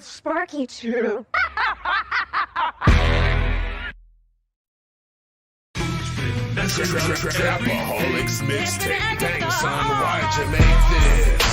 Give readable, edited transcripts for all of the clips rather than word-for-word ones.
killed Sparky too. That's a Trapaholics mixtape. Dang son, why'd you make this?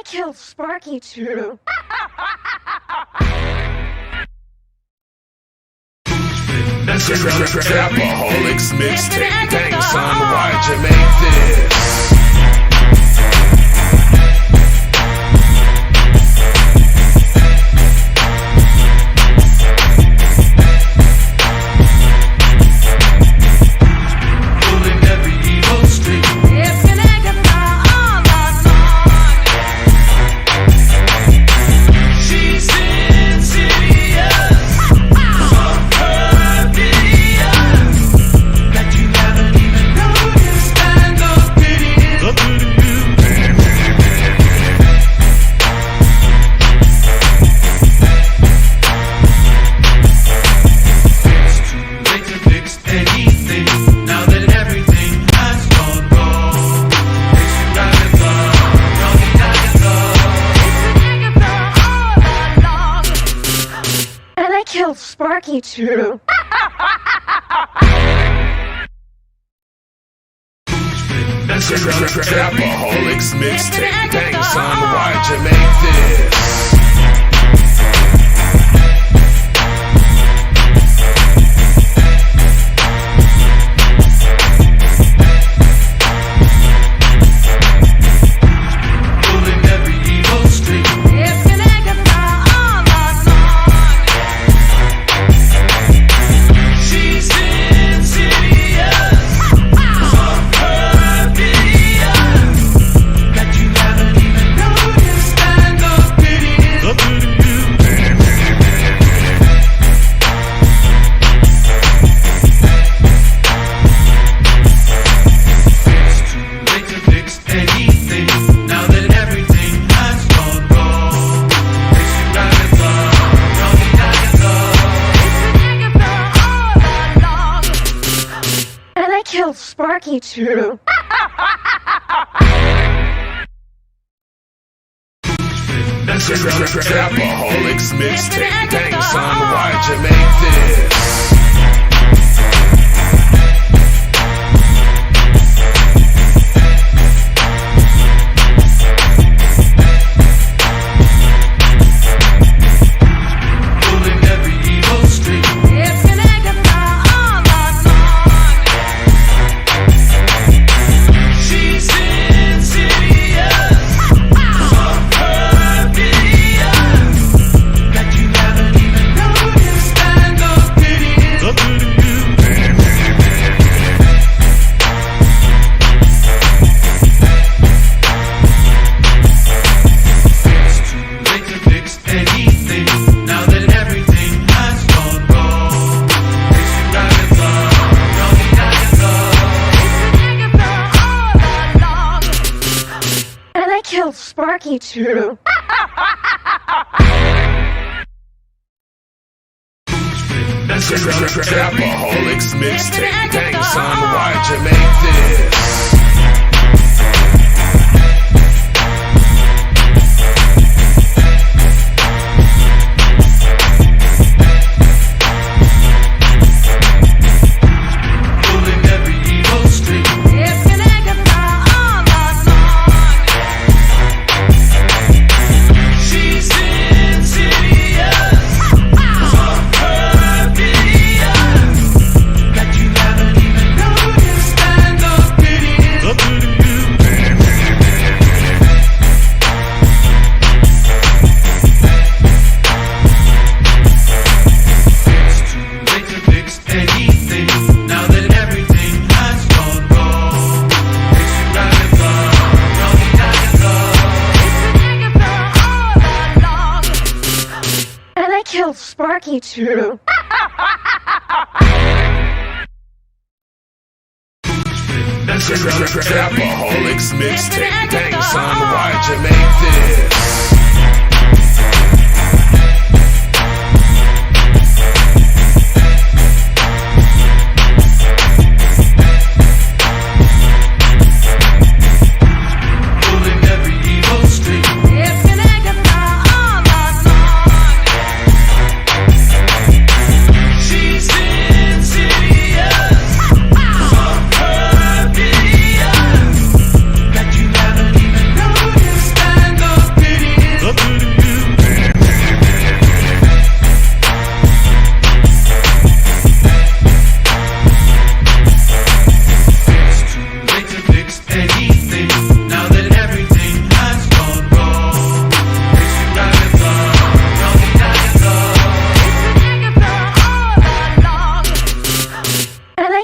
Killed Sparky too. That's a Trapaholics mixtape. Dang son, why'd you make this? Killed Sparky too. That's a Trapaholics mixtape. Dang son, why'd you make this? Killed Sparky too. That's a Trapaholics mixtape. Dang son, why'd you make this? Killed Sparky too. That's a Trapaholics mixtape. Dang son, why'd you make this? Sparky too. That's a Trapaholics mixtape. Dang son, why'd you make this?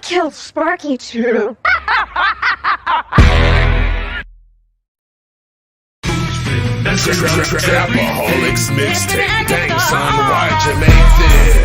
Killed Sparky too. That's a Trapaholics mixtape. Dang son, why'd you make this?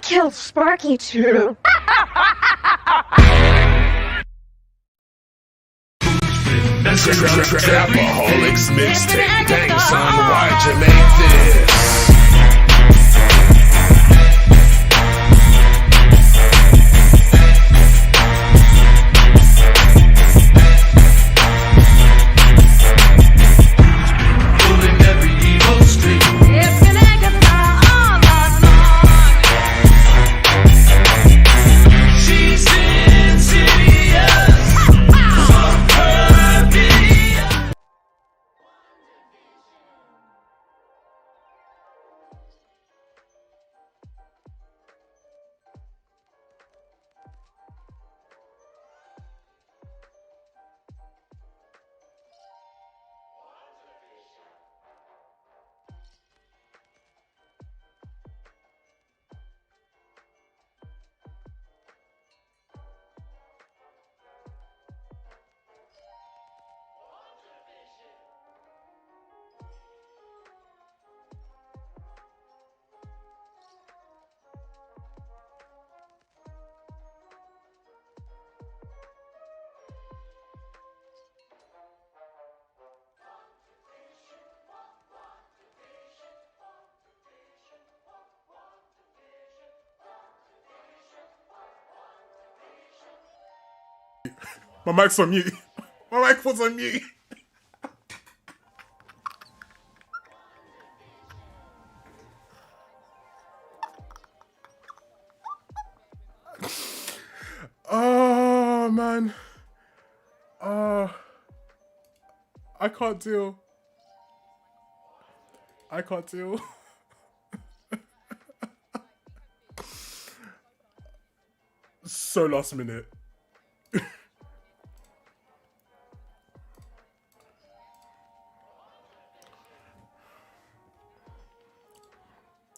Killed Sparky too. That's a Trapaholics mixtape. Dang son, why'd you make this? My mic's on mute. My mic was on mute. Oh man. I can't deal. I can't deal. So last minute.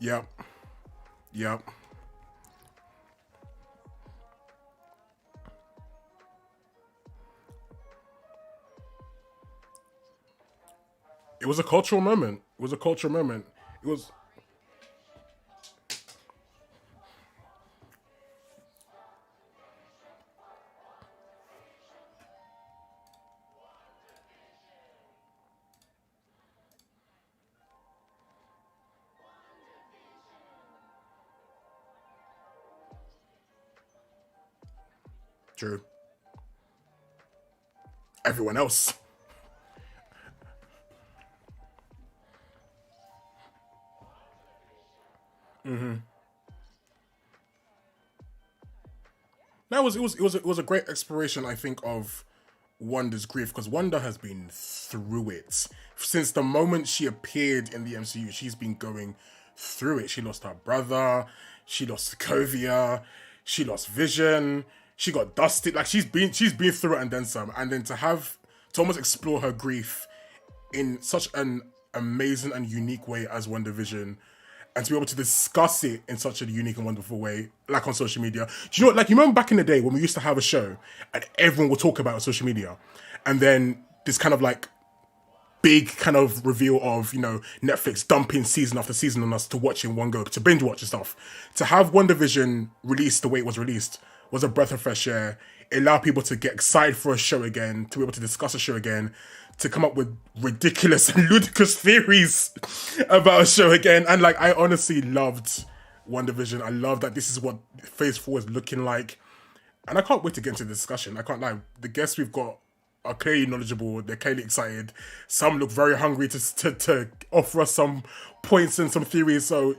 Yep. Yep. It was a cultural moment. It was a cultural moment. It was... True. everyone else. That was it was a great exploration, I think, of Wanda's grief, because Wanda has been through it since the moment she appeared in the MCU. She's been going through it. She lost her brother, she lost Sokovia, she lost Vision, she got dusted. Like she's been through it and then some. And then to almost explore her grief in such an amazing and unique way as WandaVision, and to be able to discuss it in such a unique and wonderful way, like on social media. Do you know what, like, you remember back in the day when we used to have a show and everyone would talk about it on social media, and then this kind of like big kind of reveal of, you know, Netflix dumping season after season on us to watch in one go, to binge watch and stuff. To have WandaVision released the way it was released was a breath of fresh air. It allowed people to get excited for a show again, to be able to discuss a show again, to come up with ridiculous and ludicrous theories about a show again. And like, I honestly loved WandaVision. I love that this is what Phase 4 is looking like. And I can't wait to get into the discussion. I can't lie. The guests we've got are clearly knowledgeable. They're clearly excited. Some look very hungry to offer us some points and some theories. So,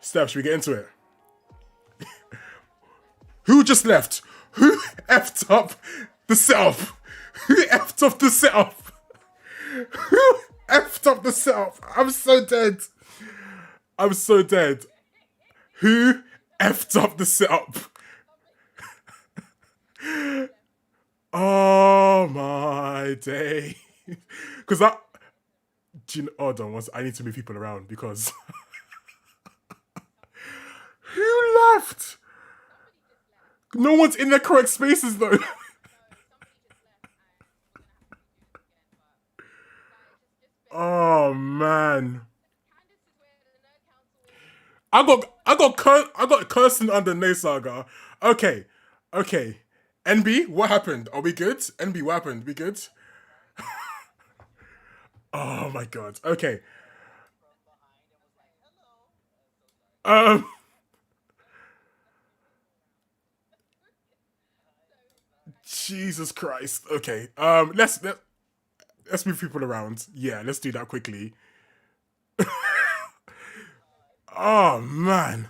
Steph, should we get into it? Who just left? Who effed up the setup? Who effed up the setup? Who effed up the setup? I'm so dead. I'm so dead. Who effed up the setup? Oh my day. Because hold on, I need to move people around because who left? No one's in their correct spaces though. Oh man. I got Kirsten under NNESAGA. Okay. NB, what happened? Are we good? NB, what happened? We good? Oh my god. Okay. Jesus Christ. Okay. Let's move people around. Yeah, let's do that quickly. Oh man.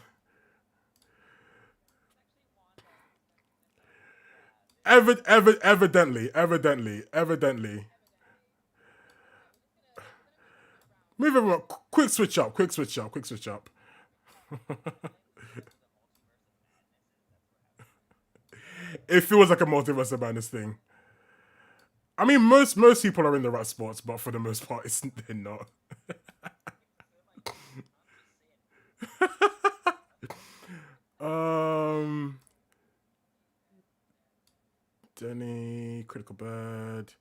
Evidently. Move everyone. Quick switch up. It feels like a multiverse of madness thing. I mean, most people are in the right spots, but for the most part, they're not. Denny, Critical Bird.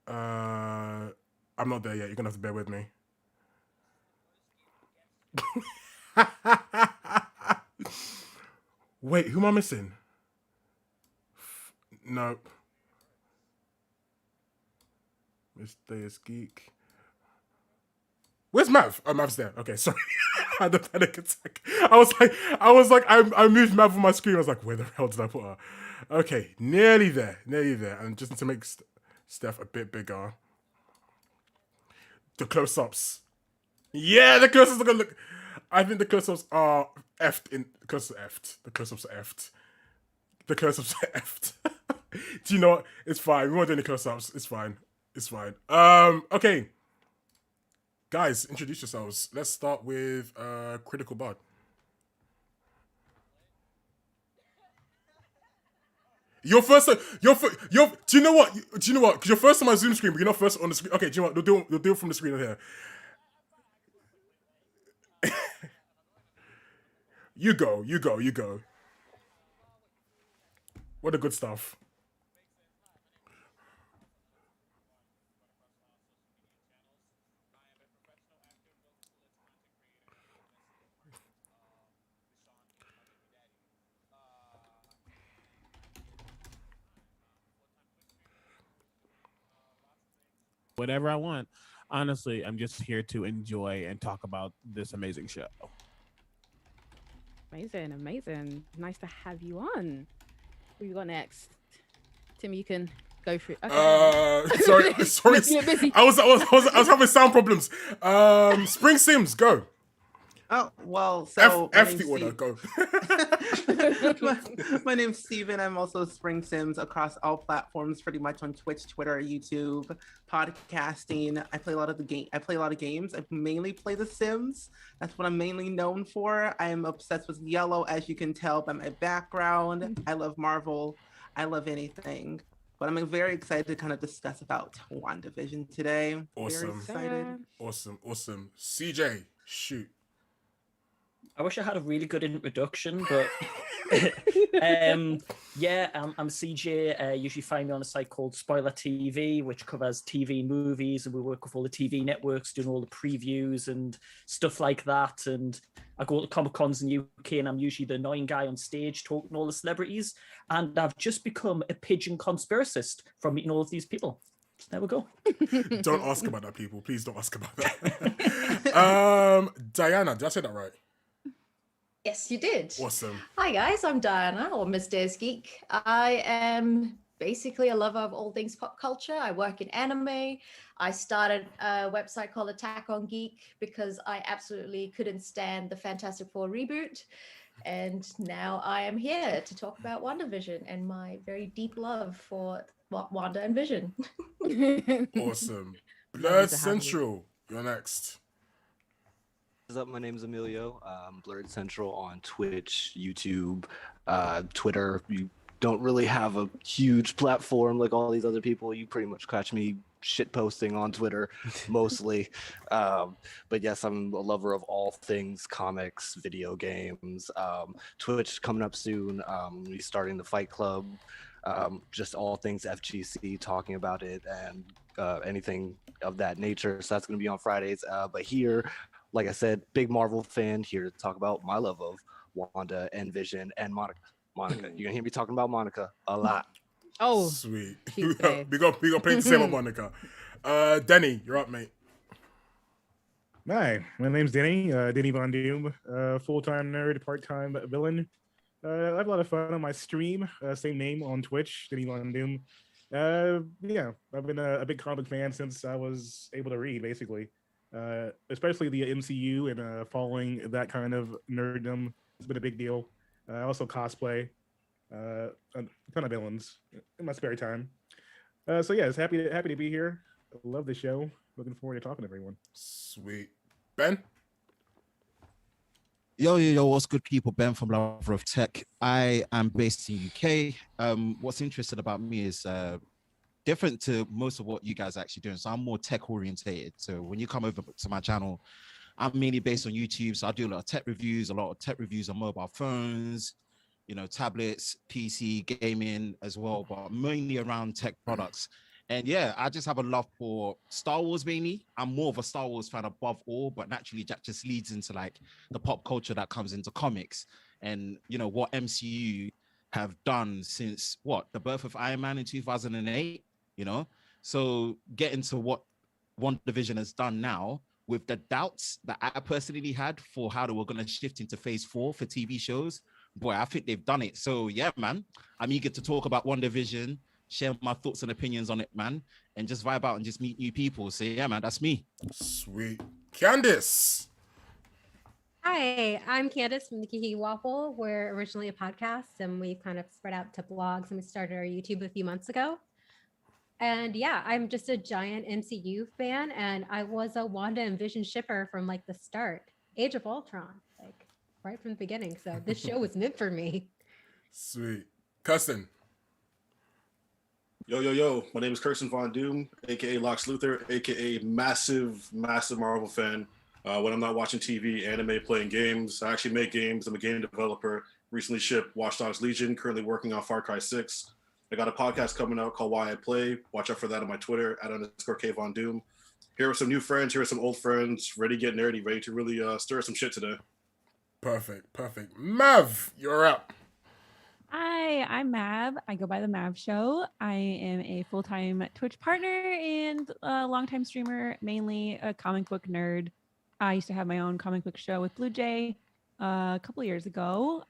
I'm not there yet. You're gonna have to bear with me. Wait, who am I missing? Nope. Miss Deus Geek. Where's Mav? Oh, Mav's there. Okay, sorry. I had a panic attack. I was like, I moved Mav on my screen. I was like, where the hell did I put her? Okay, nearly there. And just to make Steph a bit bigger. The close-ups. Yeah, the close-ups are gonna look. I think the close-ups are effed in. The close-ups are effed. Do you know what? It's fine. We won't do any close-ups. It's fine. Okay. Guys, introduce yourselves. Let's start with Critical Bud. You're first. Do you know what? Because you're first on my Zoom screen, but you're not first on the screen. Okay, do you know what? We'll do it from the screen here. You go. What a good stuff. Whatever I want. Honestly, I'm just here to enjoy and talk about this amazing show. Amazing. Nice to have you on. Who you got next? Tim, you can Go for it. Okay. Sorry. You're busy. I was having sound problems. Spring Sims, go. Oh, well, so F the order, go. my name's Steven. I'm also Spring Sims across all platforms, pretty much on Twitch, Twitter, YouTube, podcasting. I play a lot of games. I mainly play The Sims. That's what I'm mainly known for. I am obsessed with yellow, as you can tell by my background. I love Marvel. I love anything. But I'm very excited to kind of discuss about WandaVision today. Very Awesome. excited. Awesome. CJ, shoot. I wish I had a really good introduction, but yeah, I'm CJ. Usually find me on a site called Spoiler TV, which covers TV movies, and we work with all the TV networks doing all the previews and stuff like that. And I go to Comic Cons in UK, and I'm usually the annoying guy on stage talking to all the celebrities. And I've just become a pigeon conspiracist from meeting all of these people. So there we go. Don't ask about that, people. Please don't ask about that. Diana, did I say that right? Yes, you did. Awesome. Hi guys, I'm Diana, or Miss Dares Geek. I am basically a lover of all things pop culture. I work in anime. I started a website called Attack on Geek because I absolutely couldn't stand the Fantastic Four reboot. And now I am here to talk about WandaVision and my very deep love for Wanda and Vision. Awesome. Blurred Central, you're next. What's up? My name's Emilio. Blurred Central on Twitch, YouTube, Twitter. You don't really have a huge platform like all these other people. You pretty much catch me shit posting on Twitter mostly. But yes, I'm a lover of all things comics, video games. Twitch coming up soon. We're starting the Fight Club. Just all things FGC, talking about it and anything of that nature. So that's going to be on Fridays. But here, like I said, big Marvel fan, here to talk about my love of Wanda and Vision and Monica. You're going to hear me talking about Monica a lot. Oh, sweet. We got plenty to say about Monica. Denny, you're up, mate. Hi, my name's Denny. Denny Von Doom, full-time nerd, part-time villain. I have a lot of fun on my stream. Same name on Twitch, Denny Von Doom. Yeah, I've been a big comic fan since I was able to read, basically. Especially the MCU and following that kind of nerddom. It's been a big deal. I also cosplay a ton of villains in my spare time. So yeah, it's happy to be here. I love the show. Looking forward to talking to everyone. Sweet. Ben? Yo, what's good, people? Ben from Lover of Tech. I am based in UK. What's interesting about me is different to most of what you guys are actually doing. So I'm more tech orientated. So when you come over to my channel, I'm mainly based on YouTube. So I do a lot of tech reviews on mobile phones, tablets, PC, gaming as well, but mainly around tech products. And yeah, I just have a love for Star Wars mainly. I'm more of a Star Wars fan above all, but naturally that just leads into like the pop culture that comes into comics and what MCU have done since the birth of Iron Man in 2008. So get into what WandaVision has done now with the doubts that I personally had for how they were going to shift into phase 4 for TV shows. Boy, I think they've done it. So yeah, man, I'm eager to talk about WandaVision, share my thoughts and opinions on it, man, and just vibe out and just meet new people. So yeah, man, that's me. Sweet. Candice. Hi, I'm Candice from the Kiki Waffle. We're originally a podcast and we've kind of spread out to blogs and we started our YouTube a few months ago. And yeah, I'm just a giant MCU fan and I was a Wanda and Vision shipper from like the start, Age of Ultron, like right from the beginning. So this show was meant for me. Sweet. Kirsten. Yo, my name is Kirsten Von Doom, aka Lox Luthor, aka massive Marvel fan. When I'm not watching TV, anime, playing games, I actually make games. I'm a game developer. Recently shipped Watch Dogs Legion, currently working on Far Cry 6. I got a podcast coming out called Why I Play. Watch out for that on my Twitter, @_KVonDoom. Here are some new friends, here are some old friends, ready to get nerdy, ready to really stir some shit today. Perfect. Mav, you're up. Hi, I'm Mav. I go by the Mav Show. I am a full-time Twitch partner and a longtime streamer, mainly a comic book nerd. I used to have my own comic book show with Blue Jay a couple of years ago.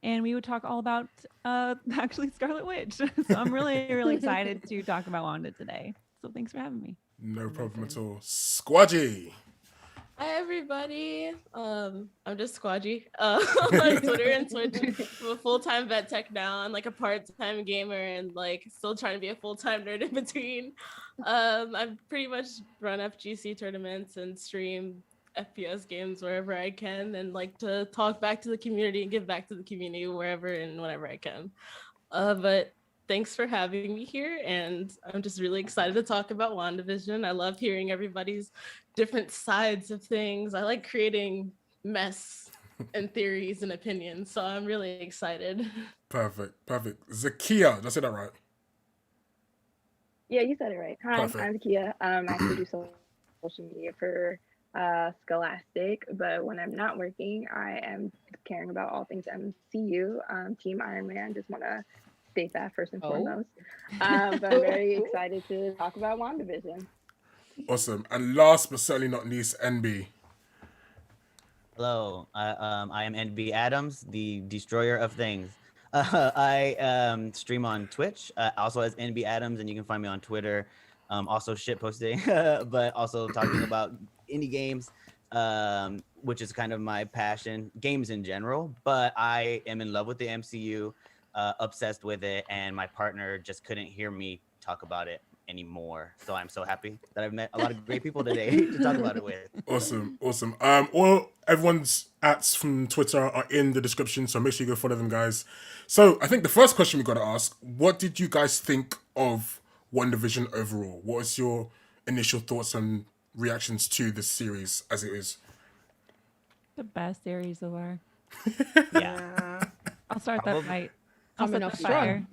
and we would talk all about actually Scarlet Witch. So I'm really, really excited to talk about Wanda today. So thanks for having me. No problem at all. Squadgy. Hi everybody. I'm just Squadgy on Twitter and Twitch. I'm a full-time vet tech now. I'm like a part-time gamer and like still trying to be a full-time nerd in between. I've pretty much run FGC tournaments and stream FPS games wherever I can, and like to talk back to the community and give back to the community wherever and whenever I can. But thanks for having me here, and I'm just really excited to talk about WandaVision. I love hearing everybody's different sides of things. I like creating mess and theories and opinions, so I'm really excited. Perfect. Zakia, did I say that right? Yeah, you said it right. Hi, Perfect. I'm Zakia. I actually do social media for Scholastic, but when I'm not working, I am caring about all things MCU. Team Iron Man, just want to state that first and foremost. But I'm very excited to talk about WandaVision. Awesome. And last but certainly not least, NB. Hello, I am NB Adams, the destroyer of things. I stream on Twitch, also as NB Adams, and you can find me on Twitter. Also shit posting, but also talking about indie games, which is kind of my passion, games in general. But I am in love with the MCU, obsessed with it, and my partner just couldn't hear me talk about it anymore. So I'm so happy that I've met a lot of great people today to talk about it with. Awesome. All everyone's ats from Twitter are in the description, so make sure you go follow them, we So I think the first question we got to ask: what did you guys think of WandaVision overall? What was your initial thoughts and reactions to this series as it is? The best series so far. Yeah. I'll start that fight. I'll Coming set up the strong. fire.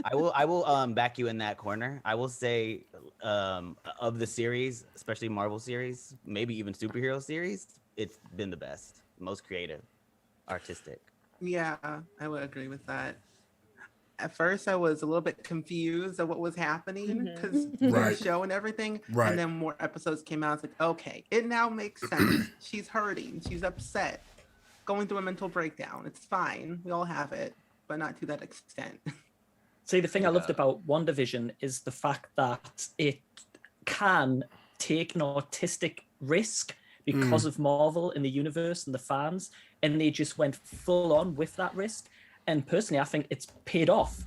I will back you in that corner. I will say of the series, especially Marvel series, maybe even superhero series, it's been the best, most creative, artistic. Yeah, I would agree with that. At first, I was a little bit confused of what was happening because Right. the show and everything. Right. And then more episodes came out. It's like, okay, it now makes sense. She's hurting. She's upset. Going through a mental breakdown. It's fine. We all have it, but not to that extent. See, the thing I loved about WandaVision is the fact that it can take an artistic risk because of Marvel and the universe and the fans, and they just went full on with that risk. And personally, I think it's paid off.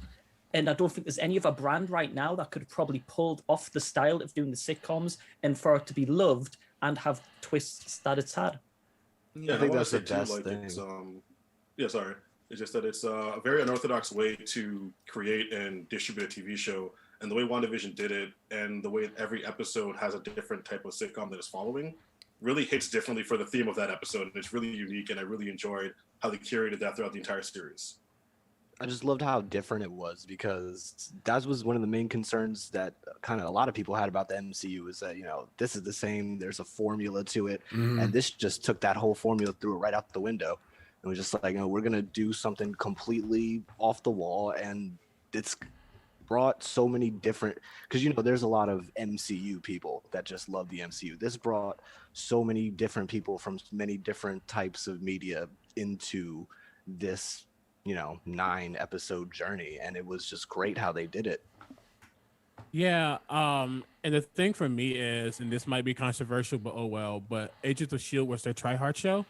And I don't think there's any other brand right now that could have probably pulled off the style of doing the sitcoms and for it to be loved and have twists that it's had. Yeah, I think that's the best thing. It's just that it's a very unorthodox way to create and distribute a TV show, and the way WandaVision did it, and the way every episode has a different type of sitcom that it's following, really hits differently for the theme of that episode, and it's really unique. And I really enjoyed how they curated that throughout the entire series. I just loved how different it was, because that was one of the main concerns that kind of a lot of people had about the MCU, is that, you know, this is the same, there's a formula to it, and this just took that whole formula, threw it right out the window. And was just like, you know, we're gonna do something completely off the wall, and it's brought so many different, because you know there's a lot of MCU people that just love the MCU. This brought so many different people from many different types of media into this, you know, 9-episode journey, and it was just great how they did it. Yeah, and the thing for me is, and this might be controversial, but oh well, but Agents of S.H.I.E.L.D. was their try-hard show.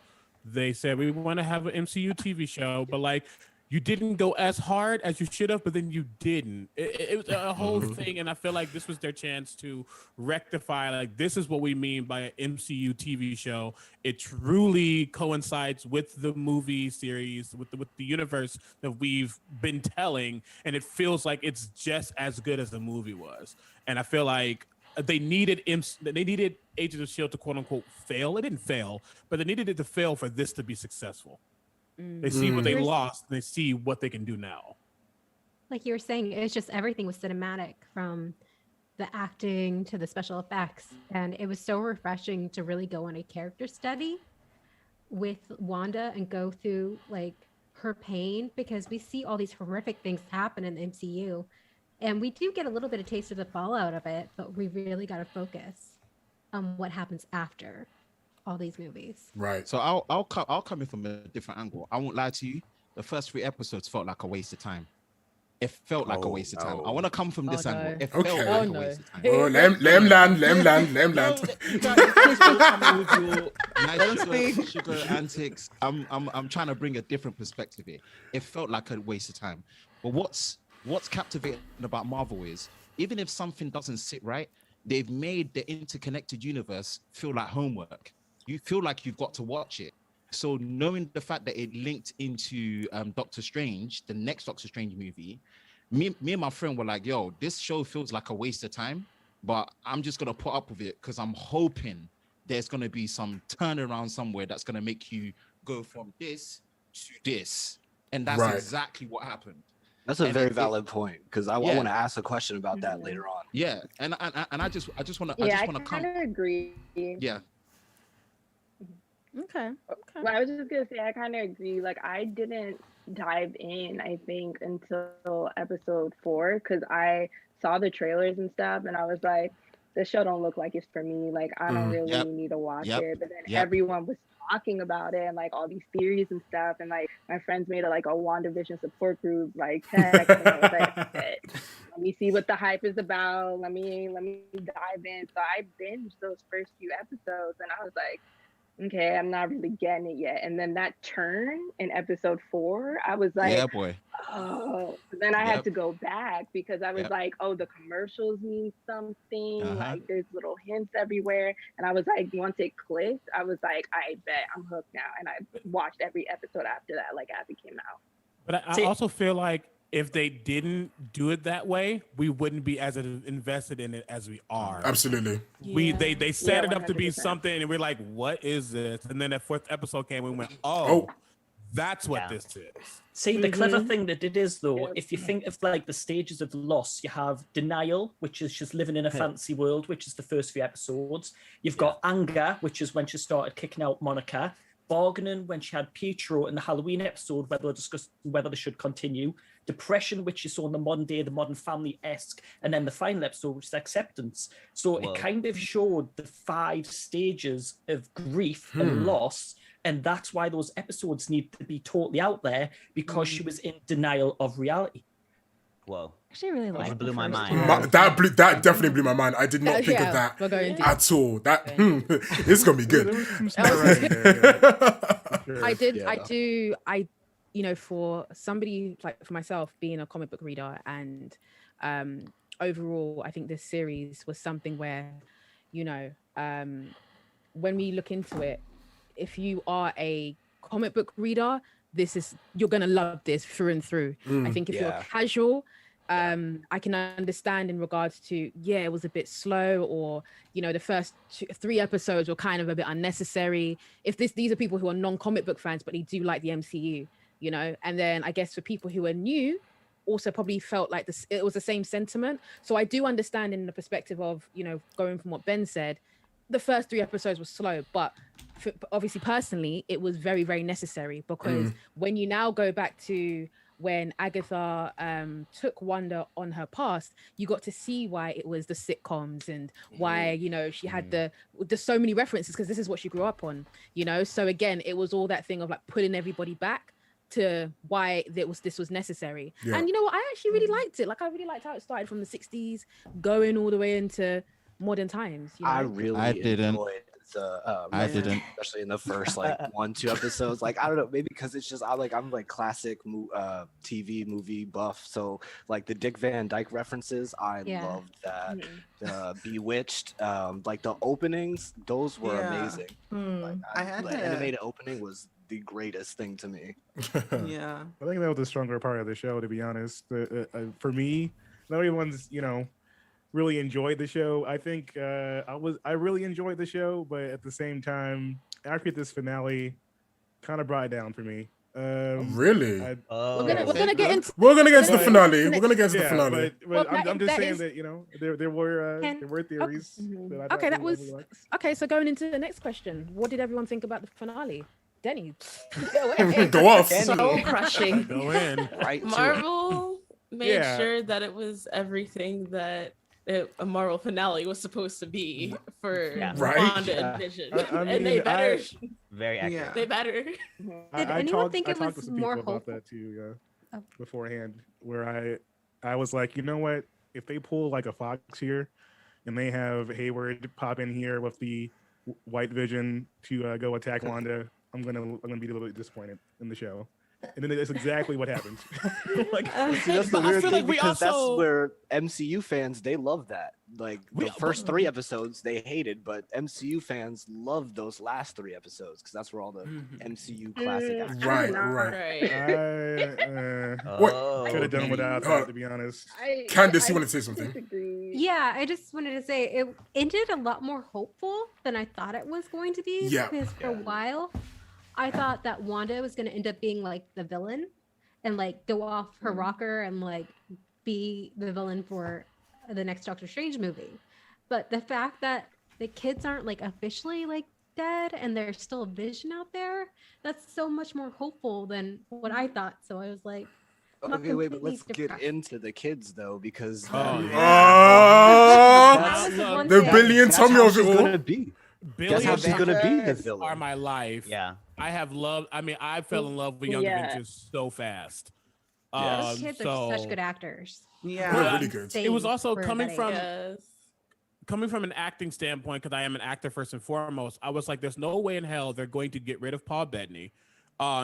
They said, we want to have an MCU TV show, but like, you didn't go as hard as you should have, but then you didn't. It was a whole thing, and I feel like this was their chance to rectify, like, this is what we mean by an MCU TV show. It truly coincides with the movie series, with the universe that we've been telling, and it feels like it's just as good as the movie was. And I feel like they needed Agents of S.H.I.E.L.D. to quote unquote fail. It didn't fail, but they needed it to fail for this to be successful. They see what they lost, and they see what they can do now. Like you were saying, it's just everything was cinematic, from the acting to the special effects. And it was so refreshing to really go on a character study with Wanda and go through like her pain, because we see all these horrific things happen in the MCU. And we do get a little bit of taste of the fallout of it, but we really got to focus on what happens after all these movies. Right. So I'll come in from a different angle. I won't lie to you. the first 3 episodes felt like a waste of time. It felt like a waste of time. I no. want to come from this Oh, angle. no. It felt Okay. like Oh, a no. waste of time. Oh, let him land. No, you guys will come in with your nice sugar antics. I'm trying to bring a different perspective here. It felt like a waste of time. But what's captivating about Marvel is, even if something doesn't sit right, they've made the interconnected universe feel like homework. You feel like you've got to watch it. So knowing the fact that it linked into Doctor Strange, the next Doctor Strange movie, me and my friend were like, yo, this show feels like a waste of time, but I'm just going to put up with it because I'm hoping there's going to be some turnaround somewhere that's going to make you go from this to this. And that's Right. exactly what happened. That's a And very valid point, because I Yeah. want to ask a question about that later on. Yeah, and I just want to Yeah, I come. kind of agree. Yeah. Okay. Well, I was just gonna say I kind of agree. Like, I didn't dive in, I think, until episode 4, because I saw the trailers and stuff, and I was like, this show don't look like it's for me. Like, I don't really Yep. need to watch Yep. it. But then Yep. everyone was talking about it and like all these theories and stuff, and like my friends made a WandaVision support group, like text, and I was like, "Bet, let me see what the hype is about. Let me dive in. So I binged those first few episodes, and I was like, okay, I'm not really getting it yet. And then that turn in episode 4, I was like, Yeah, boy. oh. But then I had Yep. to go back because I was Yep. like, oh, the commercials mean something. Uh-huh. Like, there's little hints everywhere. And I was like, once it clicked, I was like, I bet I'm hooked now. And I watched every episode after that, like as it came out. But I also feel like if they didn't do it that way, we wouldn't be as invested in it as we are. Absolutely. They set Yeah, it up to be 100%. something, and we're like, what is this? And then that 4th episode came, and we went, oh, that's what this is. See, the clever Mm-hmm. thing that it is, though, if you think of like the stages of loss, you have denial, which is just living in a fantasy world, which is the first few episodes. You've got anger, which is when she started kicking out Monica. Bargaining, when she had Pietro in the Halloween episode, whether they discussed whether they should continue. Depression, which you saw in the modern day, the modern family-esque, and then the final episode, which is acceptance. So Whoa. it kind of showed the 5 stages of grief and loss, and that's why those episodes need to be totally out there, because she was in denial of reality. Whoa. Actually, I really like. Blew my mind. That definitely blew my mind. I did not think of that we're going deep. at all. That this is gonna be good. You know, for somebody like for myself being a comic book reader, and overall, I think this series was something where, you know, when we look into it, if you are a comic book reader, you're gonna love this through and through. I think if you're casual, I can understand in regards to, it was a bit slow, or, you know, the first 3 episodes were kind of a bit unnecessary. If these are people who are non-comic book fans, but they do like the MCU, you know, and then I guess for people who are new, also probably felt like it was the same sentiment. So I do understand in the perspective of, you know, going from what Ben said, the first 3 episodes were slow, but obviously personally, it was very, very necessary, because when you now go back to when Agatha took Wanda on her past, you got to see why it was the sitcoms and why, you know, she had there's so many references, because this is what she grew up on, you know. So again, it was all that thing of like pulling everybody back to why this was necessary. And you know what, I actually really liked it. Like, I really liked how it started from the 60s going all the way into modern times, you know? I didn't. enjoyed I didn't, especially in the first 1-2 episodes. Like, I don't know, maybe because it's just I'm classic TV movie buff. So like the Dick Van Dyke references, I loved that. Bewitched, like the openings, those were amazing. I had the animated opening was the greatest thing to me. Yeah, I think that was the stronger part of the show, to be honest. For me, not everyone's, you know, really enjoyed the show. I think I really enjoyed the show, but at the same time, after this finale, kind of brought it down for me. Really? We're gonna get into the finale. We're gonna get into the finale. But I'm just saying that, you know, there were theories. That I thought that were was like. okay. So going into the next question, what did everyone think about the finale? Denny, go off. So crushing. Go in. Right. Marvel made Yeah. sure that it was everything that a Marvel finale was supposed to be for Right. Wanda Yeah. and Vision, I and they mean, better. Very accurate. They better. Did anyone think I it talked was to some more people about hopeful? that too Oh. beforehand, where I was like, you know what? If they pull like a Fox here, and they have Hayward pop in here with the White Vision to go attack Wanda, I'm gonna be a little bit disappointed in the show. And then that's exactly what happened. Like, See, that's the weird thing because that's where MCU fans they love that. Like the first 3 episodes they hated, but MCU fans love those last 3 episodes because that's where all the MCU classic. Right. Could have done without that, to be honest. Candace, you want to say something? Yeah, I just wanted to say it ended a lot more hopeful than I thought it was going to be. Yeah. Because for a while, I thought that Wanda was going to end up being like the villain and like go off her rocker and like be the villain for the next Doctor Strange movie. But the fact that the kids aren't like officially like dead and there's still a Vision out there, that's so much more hopeful than what I thought. So I was like, not Okay, wait, but completely let's depressed. get into the kids though, because The thing. Billy and that's Tommy how of it she's all. gonna be. Billy That's how and she's gonna be the Avengers villain. are my life. Yeah. I have loved. I mean, I fell in love with Young Avengers so fast. Those kids are such good actors. Yeah, They're really good. It was also For coming that from age. coming from an acting standpoint, because I am an actor first and foremost. I was like, there's no way in hell they're going to get rid of Paul Bettany.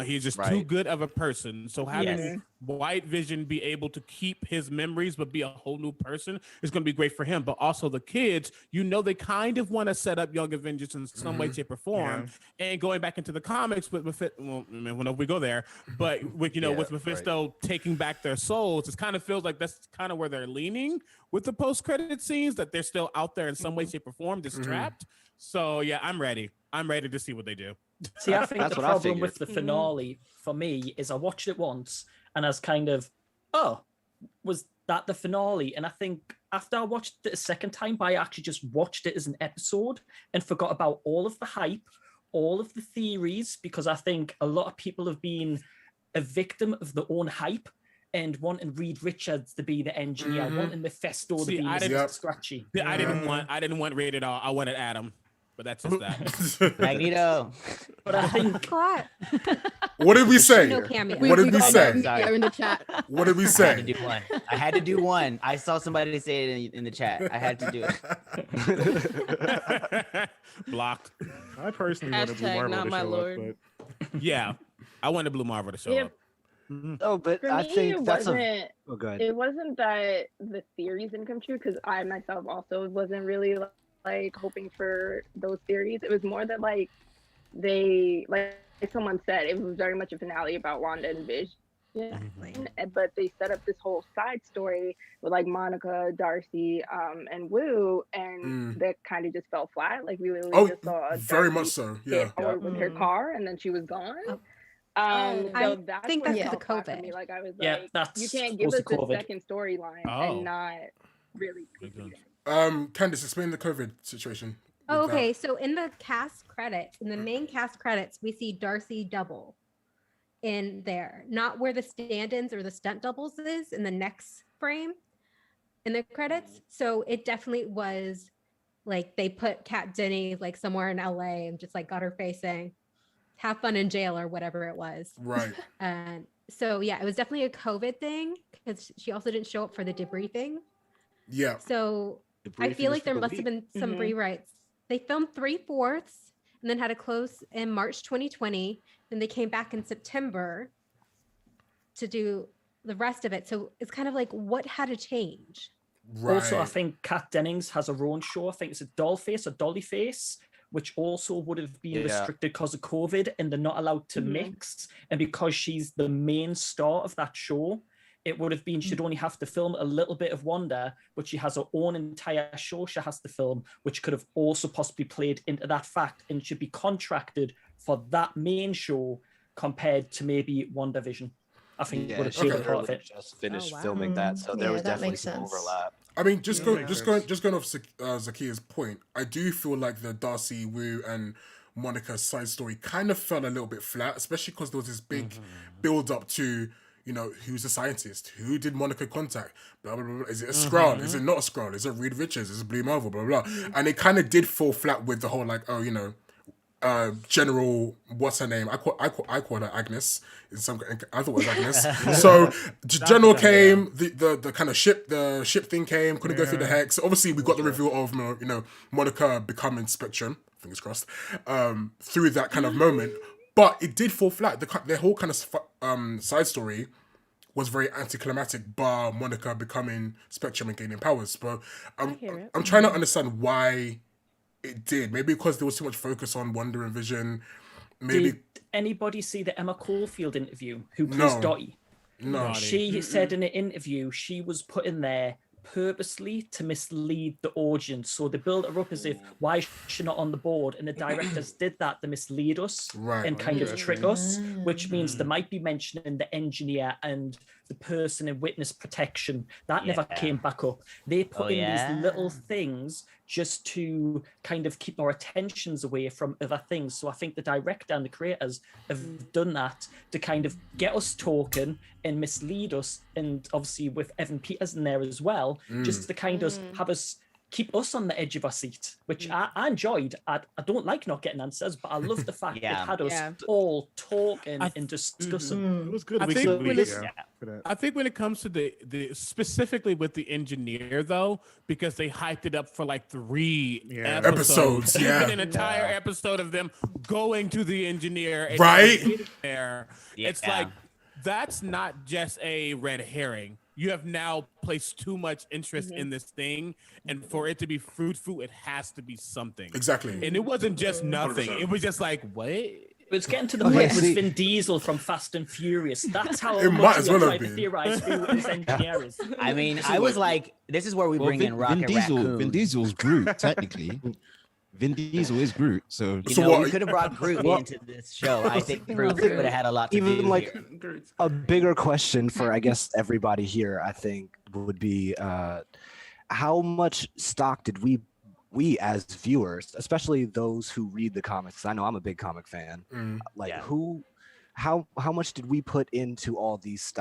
He's just too Right. good of a person. So having Yes. White Vision be able to keep his memories but be a whole new person is going to be great for him. But also the kids, they kind of want to set up Young Avengers in some way, shape, or form. And going back into the comics with well, I mean, whenever we go there, but with with Mephisto taking back their souls, it kind of feels like that's kind of where they're leaning with the post-credit scenes, that they're still out there in some way, shape, or form, just trapped. So yeah, I'm ready. I'm ready to see what they do. See, I think That's the what I problem with figured. the finale for me is I watched it once and I was kind of, was that the finale? And I think after I watched it a second time, I actually just watched it as an episode and forgot about all of the hype, all of the theories, because I think a lot of people have been a victim of their own hype and wanting Reed Richards to be the engineer, wanting Mephisto to be Mr. Scratchy. I didn't want rated R. I wanted Adam. But that's just that. Magneto. But I think What did we say? No cameo. What did we say? Sorry. In the chat. What did we I had say? to do one. I had to do one. I saw somebody say it in the chat. I had to do it. Blocked. I personally wanted Blue Hashtag Marvel not to my show lord. up, Yeah, I wanted Blue Marvel to show Yeah. up. Oh, but For I me, think it that's wasn't. Oh, go ahead. It wasn't that the theories didn't come true because I myself also wasn't really like hoping for those theories. It was more that like they like someone said it was very much a finale about Wanda and Vision. But they set up this whole side story with like Monica, Darcy, and Wu, and that kind of just fell flat. Like we literally just saw very Darcy much so. hit Yeah. forward with her car, and then she was gone. So I that's think what that's fell the flat for COVID. me. Like I was Yeah, like, that's you can't give us supposed to this COVID. second storyline Oh. and not really. Candace, explain the COVID situation. Oh, with that. okay, so in the cast credits, in the main cast credits, we see Darcy double in there, not where the stand-ins or the stunt doubles is in the next frame in the credits. So it definitely was like they put Kat Denny like somewhere in LA and just like got her face saying, "Have fun in jail" or whatever it was. Right. And so yeah, it was definitely a COVID thing because she also didn't show up for the debriefing. Yeah. So I feel like there must have been some rewrites. They filmed 3/4 and then had to close in March 2020. Then they came back in September to do the rest of it. So it's kind of like what had to change? Also, I think Kat Dennings has her own show. I think it's a Dollface or Dollyface, which also would have been restricted because of COVID, and they're not allowed to mix. And because she's the main star of that show, it would have been she'd only have to film a little bit of Wanda, but she has her own entire show she has to film, which could have also possibly played into that fact and should be contracted for that main show compared to maybe WandaVision. I think would have played a part of it. Just finished filming that, so there was definitely some overlap. I mean, just going off Zakia's point, I do feel like the Darcy, Wu, and Monica side story kind of fell a little bit flat, especially because there was this big build up to, you know, who's the scientist? Who did Monica contact? Blah, blah, blah, blah. Is it a Skrull? Is it not a Skrull? Is it Reed Richards? Is it Blue Marvel? Blah, blah, blah. And it kind of did fall flat with the whole, like, oh, you know, General, what's her name? I call her Agnes. I thought it was Agnes. So General came, the kind of ship thing came, couldn't go through the hex. Obviously, we got the reveal of, you know, Monica becoming Spectrum, fingers crossed, through that kind of moment. But it did fall flat. The whole kind of side story was very anticlimactic, bar Monica becoming Spectrum and gaining powers. But I'm trying to understand why it did. Maybe because there was too much focus on Wanda and Vision. Maybe. Did anybody see the Emma Caulfield interview who plays Dottie? No. She said in an interview she was put in there purposely to mislead the audience. So they built her up as if, why is she not on the board? And the directors did that to mislead us and kind of trick us, which means they might be mentioning the engineer and the person in witness protection. That never came back up. They put in these little things just to kind of keep our attentions away from other things. So I think the director and the creators have done that to kind of get us talking and mislead us. And obviously with Evan Peters in there as well, just to kind of have us keep us on the edge of our seat, which I enjoyed. I don't like not getting answers, but I love the fact it had us all talking and discussing. It was good. I think when it comes to the specifically with the engineer though, because they hyped it up for like 3 episodes. Yeah. An entire episode of them going to the engineer. And there. It's like, that's not just a red herring. You have now placed too much interest in this thing, and for it to be fruitful, it has to be something. Exactly. And it wasn't just nothing. 100%. It was just like, what? It's getting to the point with Vin Diesel from Fast and Furious. That's how It might as well have trying to been. theorize who this engineer is. I mean, I was like, this is where we bring in Rocket Raccoon. Vin Diesel's Groot, technically. Vin Diesel is Groot, so You know, we could have brought Groot into this show. I think Groot would have had a lot to do Even like here. a bigger question for, I guess, everybody here, I think, would be how much stock did we as viewers, especially those who read the comics, 'cause I know I'm a big comic fan, how much did we put into all these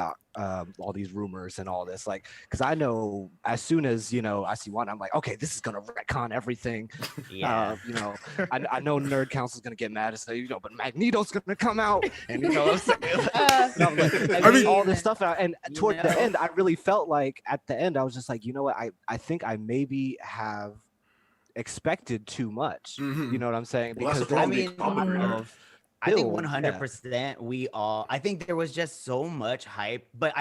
all these rumors and all this? Like, because I know as soon as, you know, I see one, I'm like, okay, this is gonna retcon everything. You know, I know Nerd Council's gonna get mad and say, you know, but Magneto's gonna come out, and you know what I'm saying? I mean, all this stuff out, and toward the end, I really felt like at the end, I was just like, you know what, I think I maybe have expected too much. You know what I'm saying? Because I mean, I think 100% we all, I think there was just so much hype, but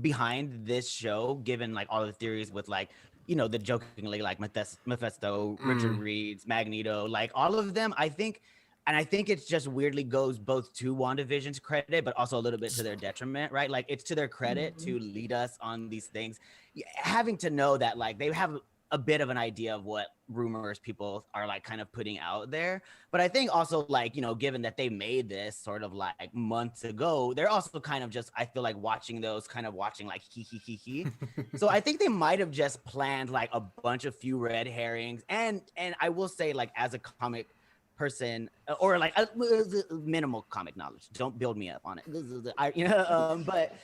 behind this show, given like all the theories with like, you know, the jokingly like Mephisto, Richard Reed's, Magneto, like all of them, I think it just weirdly goes both to WandaVision's credit, but also a little bit to their detriment, right? Like it's to their credit to lead us on these things, having to know that like they have a bit of an idea of what rumors people are like kind of putting out there. But I think also like, you know, given that they made this sort of like months ago, they're also kind of just, I feel like watching like he. So I think they might have just planned like a bunch of few red herrings. And I will say like as a comic person or like a minimal comic knowledge, don't build me up on it. But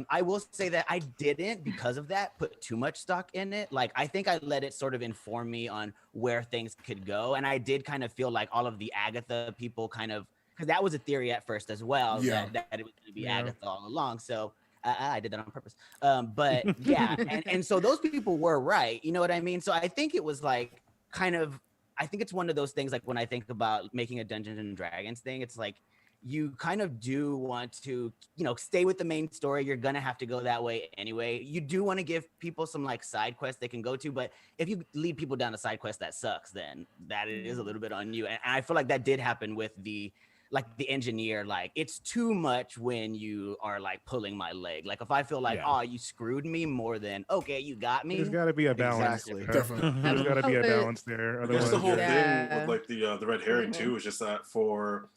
I will say that I didn't, because of that, put too much stock in it. Like I think I let it sort of inform me on where things could go, and I did kind of feel like all of the Agatha people kind of, because that was a theory at first as well, that it was going to be Agatha all along. So I did that on purpose. But yeah, and so those people were right. You know what I mean? So I think it was like kind of, I think it's one of those things, like when I think about making a Dungeons and Dragons thing, it's like you kind of do want to, you know, stay with the main story. You're going to have to go that way anyway. You do want to give people some like side quests they can go to, but if you lead people down a side quest that sucks, then that is a little bit on you. And I feel like that did happen with the engineer. Like it's too much when you are like pulling my leg. Like if I feel like, oh, you screwed me more than, okay, you got me. There's got to be a balance. Exactly. Definitely. There's got to be a balance there. Otherwise, That's the whole thing with like the red herring too, is just that for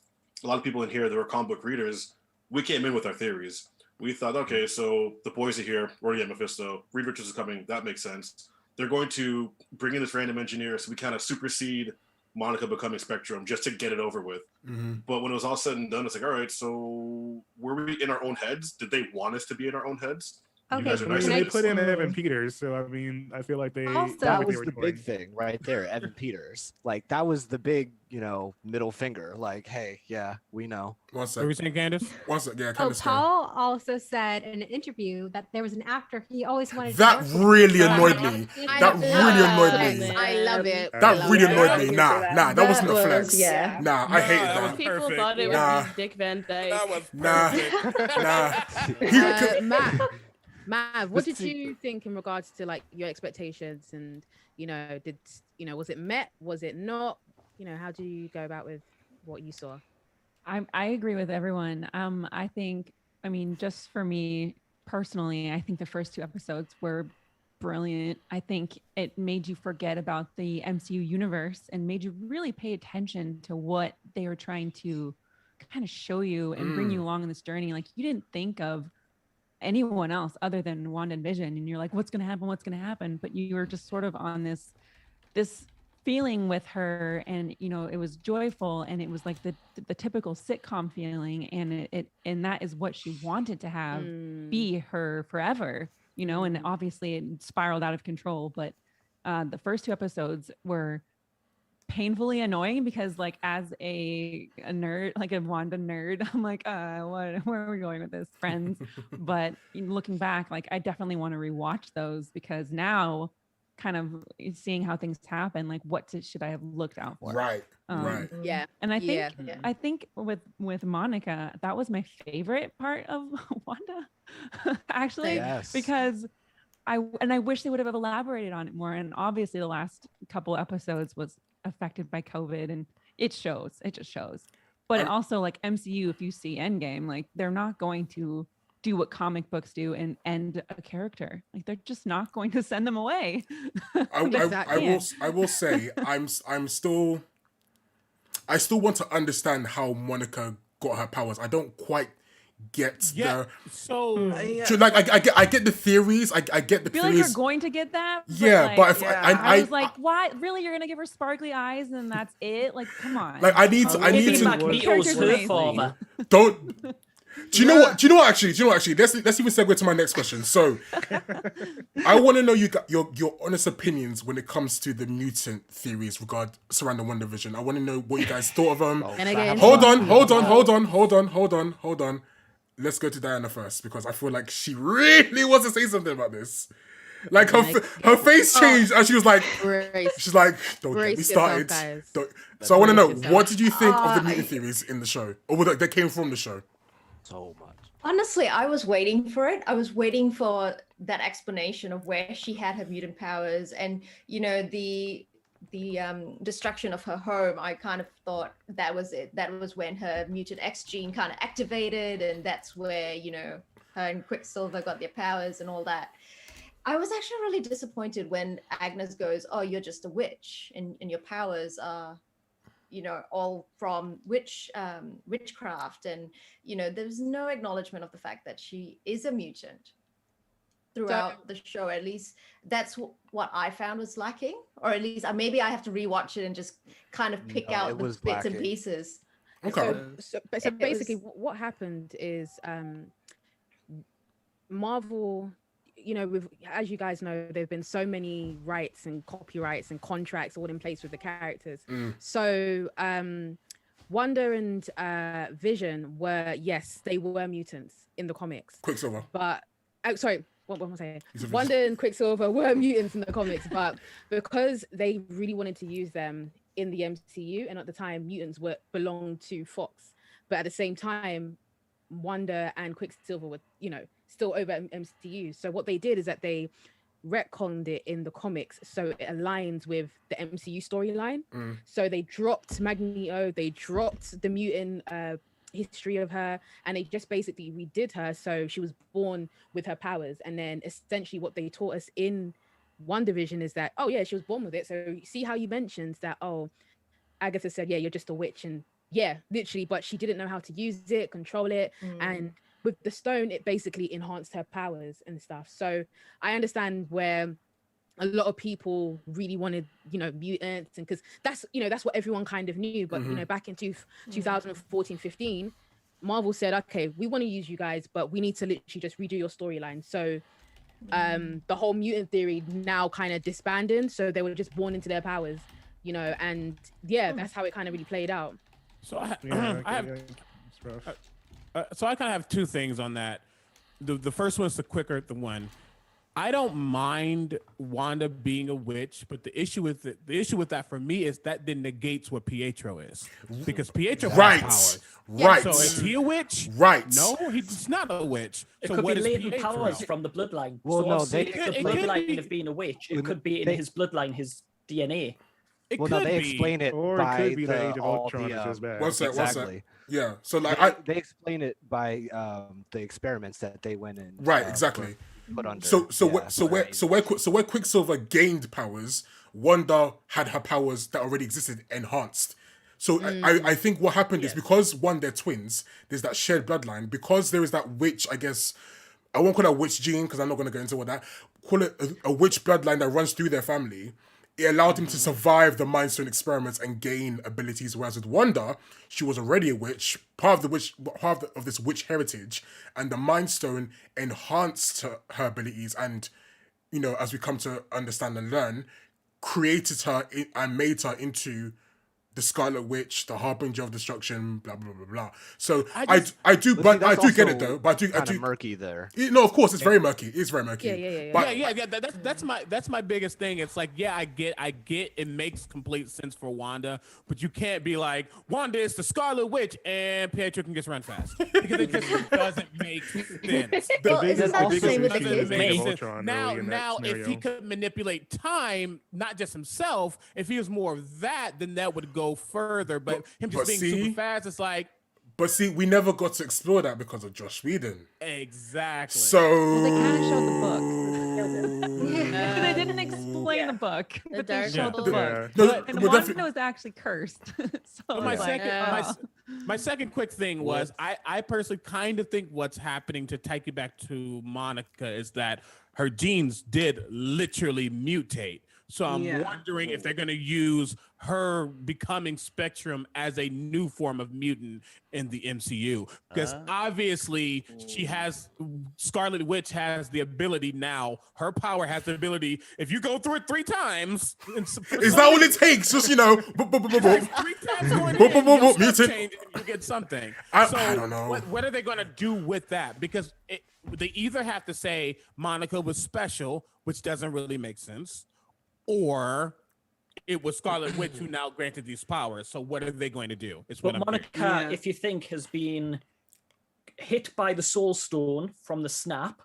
a lot of people in here that were comic book readers, we came in with our theories. We thought, okay, so the boys are here, we're already at Mephisto, Reed Richards is coming, that makes sense. They're going to bring in this random engineer, so we kind of supersede Monica becoming Spectrum just to get it over with. But when it was all said and done, it's like, all right, so were we in our own heads? Did they want us to be in our own heads? You guys are nice They at put this. in Evan Peters, so I mean, I feel like they that was the big thing right there, Evan Peters. Like that was the big, middle finger. Like, hey, yeah, we know. One What were you saying, Candace? One sec, yeah, Oh, Candace. Paul also said in an interview that there was an actor he always wanted to That work with. really annoyed me. That really annoyed me. I love it. That really annoyed me. Nah, that wasn't a was- flex. yeah. Nah, I hated that. People thought it Nah. was Dick Van Dyke. Nah. Matt, what did you think in regards to like your expectations and was it met? Was it not? How do you go about with what you saw? I agree with everyone. I think, just for me personally, I think the first 2 episodes were brilliant. I think it made you forget about the MCU universe and made you really pay attention to what they were trying to kind of show you and bring you along in this journey. Like you didn't think of anyone else other than Wanda and Vision, and you're like, what's going to happen? But you were just sort of on this feeling with her, and it was joyful, and it was like the typical sitcom feeling, and that is what she wanted to have be her forever, and obviously it spiraled out of control. But the first 2 episodes were painfully annoying because like as a nerd, like a Wanda nerd, I'm like, where are we going with this, friends? But looking back, like I definitely want to rewatch those because now kind of seeing how things happen, like what should I have looked out for? Right. Right. Yeah. And I think I think with Monica, that was my favorite part of Wanda, actually, Yes. because I wish they would have elaborated on it more. And obviously the last couple episodes was affected by COVID, and it just shows. But also like MCU, if you see Endgame, like they're not going to do what comic books do and end a character. Like they're just not going to send them away. I will say I still want to understand how Monica got her powers. I don't quite get So I get the theories. I get the I feel theories. like you're going to get that. Yeah, but if I was like, why? Really, you're gonna give her sparkly eyes and that's it? Like, come on. Like I need to. Character's amazing. Don't. Do you know what? Actually, let's even segue to my next question. So, I want to know your honest opinions when it comes to the mutant theories surrounding WandaVision. I want to know what you guys thought of them. Hold on. Let's go to Diana first because I feel like she really wants to say something about this. Like her face changed and she was like, "Don't get me started." So I want to know, what did you think of the mutant theories in the show, or that came from the show? So much. Honestly, I was waiting for it. I was waiting for that explanation of where she had her mutant powers, and the destruction of her home. I kind of thought that was it. That was when her mutant X gene kind of activated, and that's where her and Quicksilver got their powers and all that. I was actually really disappointed when Agnes goes, "Oh, you're just a witch, and your powers are." All from witchcraft, and there's no acknowledgement of the fact that she is a mutant throughout the show. At least that's what I found was lacking, or at least maybe I have to rewatch it and just kind of pick out the bits and pieces. Okay. So basically, what happened is Marvel. As you guys know, there've been so many rights and copyrights and contracts all in place with the characters. So Wanda and Vision they were mutants in the comics. Quicksilver. But what am I saying? Wanda and Quicksilver were mutants in the comics, but because they really wanted to use them in the MCU, and at the time mutants belonged to Fox, but at the same time, Wanda and Quicksilver were still over MCU. So what they did is that they retconned it in the comics so it aligns with the MCU storyline. So they dropped Magneto, they dropped the mutant history of her, and they just basically redid her so she was born with her powers. And then essentially what they taught us in WandaVision is that, oh yeah, she was born with it. So you see how you mentioned that, oh, Agatha said, yeah, you're just a witch, and yeah, literally, but she didn't know how to use it, control it, and with the stone, it basically enhanced her powers and stuff. So I understand where a lot of people really wanted, mutants, and because that's what everyone kind of knew. But back in 2014, 15, Marvel said, okay, we want to use you guys, but we need to literally just redo your storyline. So the whole mutant theory now kind of disbanded. So they were just born into their powers, and that's how it kind of really played out. So I kind of have two things on that. The first one's the quicker the one. I don't mind Wanda being a witch, but the issue with that for me is that then negates what Pietro is, because Pietro has powers. Right. So is he a witch? Right. No, he's not a witch. It So could what be is latent Pietro? powers from the bloodline. Well, so no, obviously they- the it could bloodline be- of being a witch. It could be in his bloodline, his DNA. It Well, could no, they be. explain it Or it by could be the the, Age of all Ultron the, is just bad. One sec. exactly. Yeah. So like They explain it by the experiments that they went in. Right, exactly. Put under. Where Quicksilver gained powers, Wanda had her powers that already existed enhanced. So I think what happened is because one, they're twins, there's that shared bloodline. Because there is that witch, I guess, I won't call it a witch gene because I'm not going to go into all that. Call it a witch bloodline that runs through their family. It allowed him to survive the Mind Stone experiments and gain abilities. Whereas with Wanda, she was already a witch, part of this witch heritage, and the Mind Stone enhanced her abilities. And as we come to understand and learn, created her and made her into the Scarlet Witch, the Harbinger of Destruction, blah blah blah blah. So I do get it though. But I do murky there. No, of course it's very murky. It's very murky. Yeah. But That's my biggest thing. It's like, I get it makes complete sense for Wanda, but you can't be like, Wanda is the Scarlet Witch and Pietro can just run fast, because it just doesn't make sense. The biggest same with issue the is kids. Age of Ultron Now, early in that if he scenario. could manipulate time, not just himself, if he was more of that, then that would go further. But him just being super fast, it's like. But see, we never got to explore that because of Joss Whedon. Exactly. So Well, they kind of showed the book. They didn't explain the book, but they Dark showed the World. book. No, And but Wanda was actually cursed. So But my it's like, my second quick thing was I personally kind of think what's happening, to take you back to Monica, is that her genes did literally mutate. So I'm wondering if they're going to use her becoming Spectrum as a new form of mutant in the MCU. Because obviously Scarlet Witch has the ability now. Her power has the ability, if you go through it 3 times. Is that all it takes? Just, 3 times going in, your stuff mutant. change and you get something. I don't know. What are they going to do with that? Because they either have to say Monica was special, which doesn't really make sense, or it was Scarlet Witch who now granted these powers. So what are they going to do? It's what But I'm Monica, if you think, has been hit by the Soul Stone from the snap.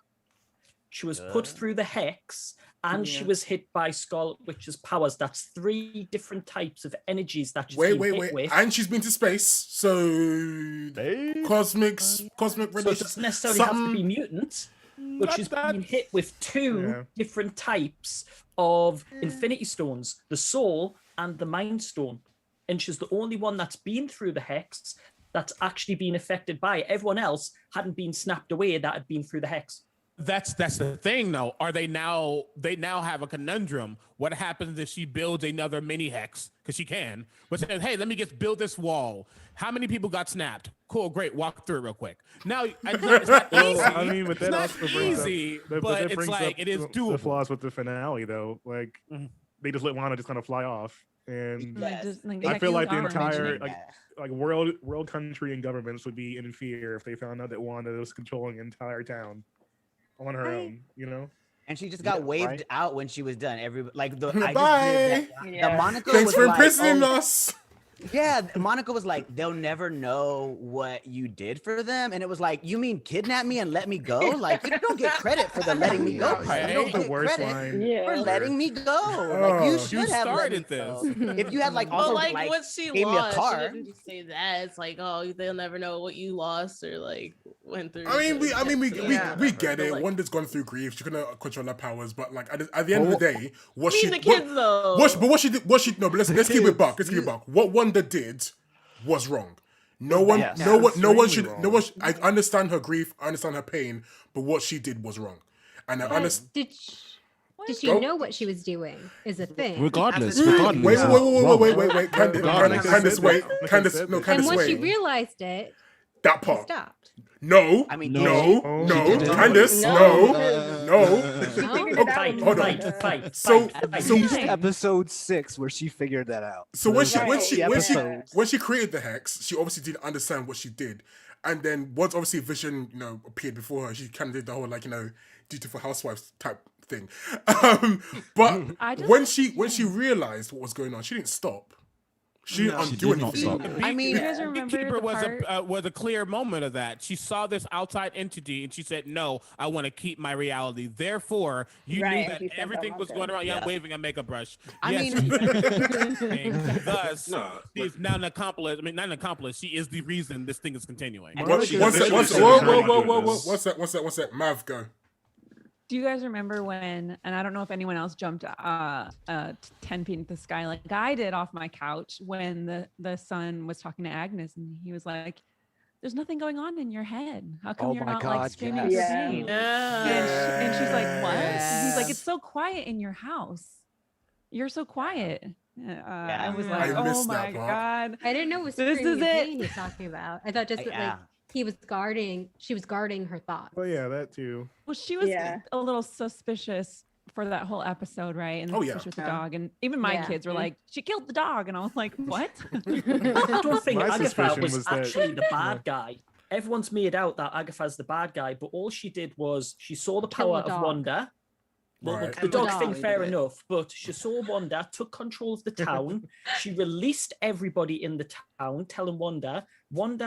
She was put through the Hex, and she was hit by Scarlet Witch's powers. That's 3 different types of energies that she's been hit with. And she's been to space, so cosmic So radiation. it doesn't necessarily have to be mutant, but she's been hit with 2 different types of Infinity Stones, the Soul and the Mind Stone. And she's the only one that's been through the Hex that's actually been affected by it. Everyone else hadn't been snapped away that had been through the Hex. That's the thing, though. Are they now have a conundrum? What happens if she builds another mini hex? Because she can. But says, hey, let me just build this wall. How many people got snapped? Cool, great. Walk through it real quick. Now, it's not easy. I mean, but that it's also not brings easy, up, but that it's brings like up it is the doable. flaws with the finale, though. Like they just let Wanda just kind of fly off, and I feel like the entire like world, country, and governments would be in fear if they found out that Wanda was controlling an entire town on her own. And she just got waved out when she was done. The Bye. Monica Thanks was for like, imprisoning us. Yeah, Monica was like, they'll never know what you did for them. And it was like, you mean kidnap me and let me go? Like, you don't get credit for the letting me go. Right. You don't The get worst credit line for letting me go. Like, you should have let me go. If you had also like what she gave me a lost, car. she didn't just say that. It's like, oh, they'll never know what you lost or like went through. We get it. Wanda's gone through grief. She's gonna control her powers, but like at the end of the day, what she the kids though. What she did. No, but let's keep it buck. Let's keep it buck. What Wanda did was wrong. No one should. I understand her grief. I understand her pain, but what she did was wrong. And I understand. Did she Go. know what she was doing? Is a thing. Regardless. Wait, Candice, wait. Candice, no, And Candice, when she wait. realized it, That she part. stopped. No, I mean, no, she didn't. Candice, no. Hold on. So At least episode 6 where she figured that out. So when she episodes. when she created the hex, she obviously didn't understand what she did, and then once obviously Vision appeared before her, she kind of did the whole dutiful housewives type thing. But when she realized what was going on, she didn't stop. She didn't undo anything. I mean, Beekeeper was a clear moment of that. She saw this outside entity and she said, "No, I want to keep my reality." Therefore, you knew that everything was going around. Yeah, I'm waving a makeup brush. Thus, she's now an accomplice. I mean, not an accomplice. She is the reason this thing is continuing. Whoa! What's that? Mav, go. Do you guys remember when, and I don't know if anyone else jumped 10 feet into the sky like I did off my couch when the son was talking to Agnes and he was like, "There's nothing going on in your head. How come you're not like screaming for pain?" And she's like, "What?" And he's like, "It's so quiet in your house. You're so quiet." I was like, "Oh my God. I didn't know it was This screaming is pain it." he was talking about. I thought just that, she was guarding her thoughts. Well, yeah, that too. Well, she was a little suspicious for that whole episode, right? And especially with the dog. And even my kids were like, "She killed the dog." And I was like, "What?" I don't think My Agatha suspicion was was that- actually the bad guy. Everyone's made out that Agatha's the bad guy, but all she did was she saw the Kill power the of dog. Wanda. Well, Right. the dog thing, dog. fair enough, but she saw Wanda, took control of the town. She released everybody in the town, telling Wanda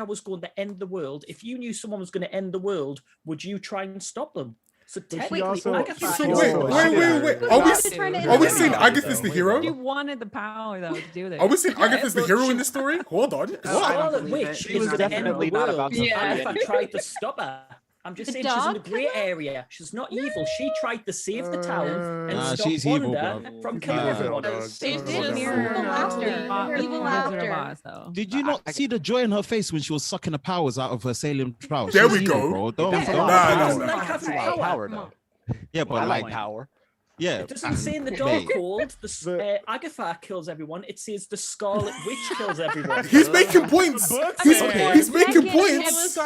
was going to end the world. If you knew someone was going to end the world, would you try and stop them? So technically, Agatha So killed wait. everyone. Are we saying Agatha's the hero? She wanted the power though to do this. Are we saying Agatha's the hero in this story? Hold on. Scarlet Witch She was is the end of definitely the not world. about to Agatha tried to stop her. I'm just The saying she's in the dog grey area. She's not evil. She tried to save the town and Nah, stop she's evil, Wanda bro. from killing Nah. everyone. Evil laughter. Did you not see the joy in her face when she was sucking the powers out of her Salem trout? There She's we evil, go. bro. Don't, Nah, don't- nah. That's like Power though. Yeah, but I like like power. yeah. It doesn't say in the dog Mate. called Agatha kills everyone. It says the Scarlet Witch kills everyone. He's making points. He's making points.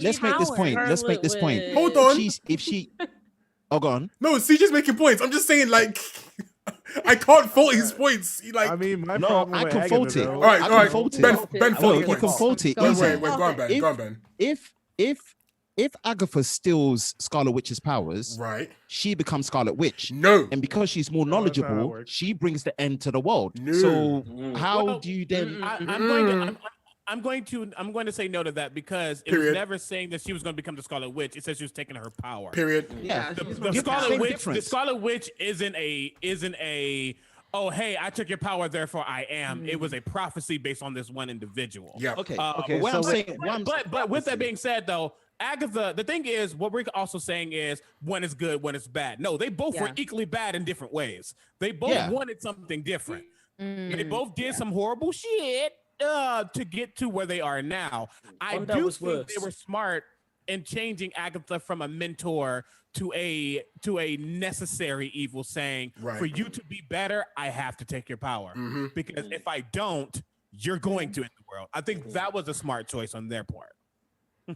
Let's make this point. Let's make this point. Hold on. If she, oh, go on. No, CJ's making points. I'm just saying, like, I can't fault his points. He, like, I mean, my No, problem I with can Agatha, fault it. though- all right, I all can right. fault it. Ben, No, fault you can fault it. Wait, Easy. wait, go on, Ben. Go on, Ben. If Agatha steals Scarlet Witch's powers, Right. she becomes Scarlet Witch. No. And because she's more No, that's not how it knowledgeable, works. she brings the end to the world. No. So how Well, do you then? I'm going to say no to that because it Period. was never saying that she was going to become the Scarlet Witch. It says she was taking her power. Period. Yeah, The same Scarlet Witch. The difference. Scarlet Witch isn't a. Oh, hey, I took your power, therefore I am. It was a prophecy based on this one individual. Yeah. Okay. Okay, What so I'm wait- saying, But with that being said, though, Agatha, the thing is, what we're also saying is when it's good, when it's bad. No, they both were equally bad in different ways. They both wanted something different. They both did some horrible shit to get to where they are now. I Wanda do was think worse. they were smart in changing Agatha from a mentor to a necessary evil, saying, Right. for you to be better, I have to take your power. Because if I don't, you're going to end the world. I think that was a smart choice on their part.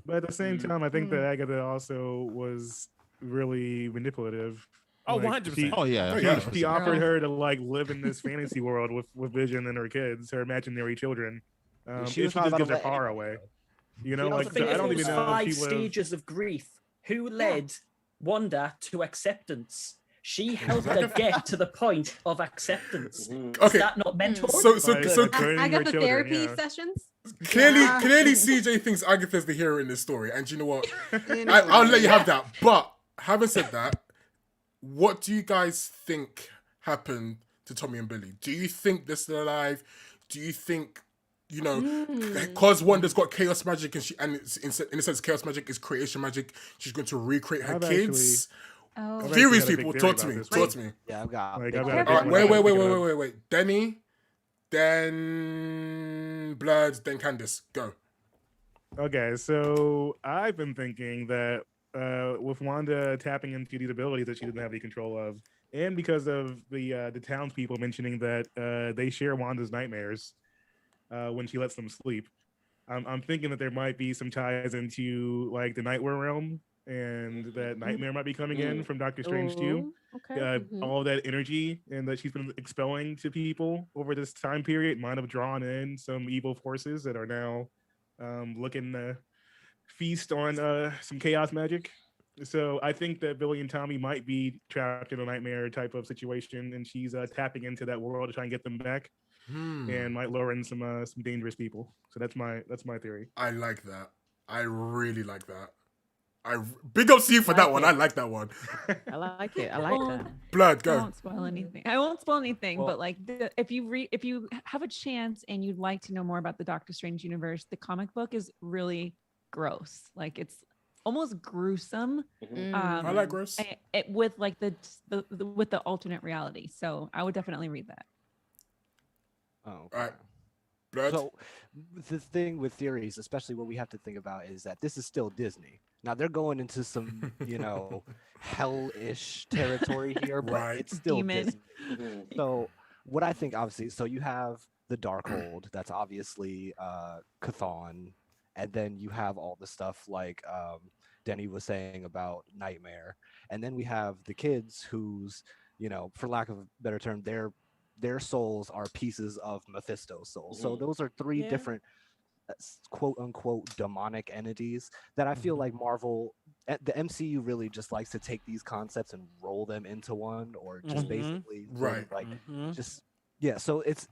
But at the same time, I think that Agatha also was really manipulative. Oh, Like, 100%. she- Oh yeah. yeah. She offered her to like live in this fantasy world with Vision and her kids, her imaginary children. She If was she not just about gives to her let power anybody away. go. You know, The like thing I is, don't it even was know if 5 she lived. stages of grief. Who led Wanda to acceptance? She helped her get to the point of acceptance. Is Okay. that not mentored? So I got the therapy sessions. clearly CJ thinks Agatha's the hero in this story, and you know what? I'll let you have that. But having said that, what do you guys think happened to Tommy and Billy? Do you think they're still alive? Do you think, you know, because Wanda's got chaos magic and it's in a sense chaos magic is creation magic, she's going to recreate her I've kids? Oh. I've Theories, actually got a people, big talk to theory me. about this. Talk to me. Yeah, I've got. Like, big I've got a one. big All one. right, wait. Denny, then Bloods, then Candice. Go. Okay, so I've been thinking that with Wanda tapping into these abilities that she didn't have any control of, and because of the townspeople mentioning that they share Wanda's nightmares when she lets them sleep. I'm thinking that there might be some ties into like the Nightmare realm, and that Nightmare might be coming in from Doctor Strange too. Okay. All that energy and that she's been expelling to people over this time period might have drawn in some evil forces that are now looking to feast on some chaos magic. So I think that Billy and Tommy might be trapped in a nightmare type of situation, and she's tapping into that world to try and get them back, and might lure in some dangerous people. So that's my theory. I like that. I really like that. Big ups to you for that one. I like that one. I like it. I like Well, that. Blood, I go. won't spoil anything. But like, if you have a chance and you'd like to know more about the Doctor Strange universe, the comic book is really gross. Like, it's almost gruesome. I like gross. With like with the alternate reality. So I would definitely read that. Oh, all right. Blood? So the thing with theories, especially what we have to think about, is that this is still Disney. Now they're going into some, hellish territory here, but Right. it's still Demon. Disney. So what I think, obviously, so you have the Darkhold, that's obviously Chthon, and then you have all the stuff like Denny was saying about Nightmare, and then we have the kids whose, for lack of a better term, their souls are pieces of Mephisto's soul. So those are three different quote unquote demonic entities that I feel like Marvel, the MCU really just likes to take these concepts and roll them into one, or just basically Right. So it's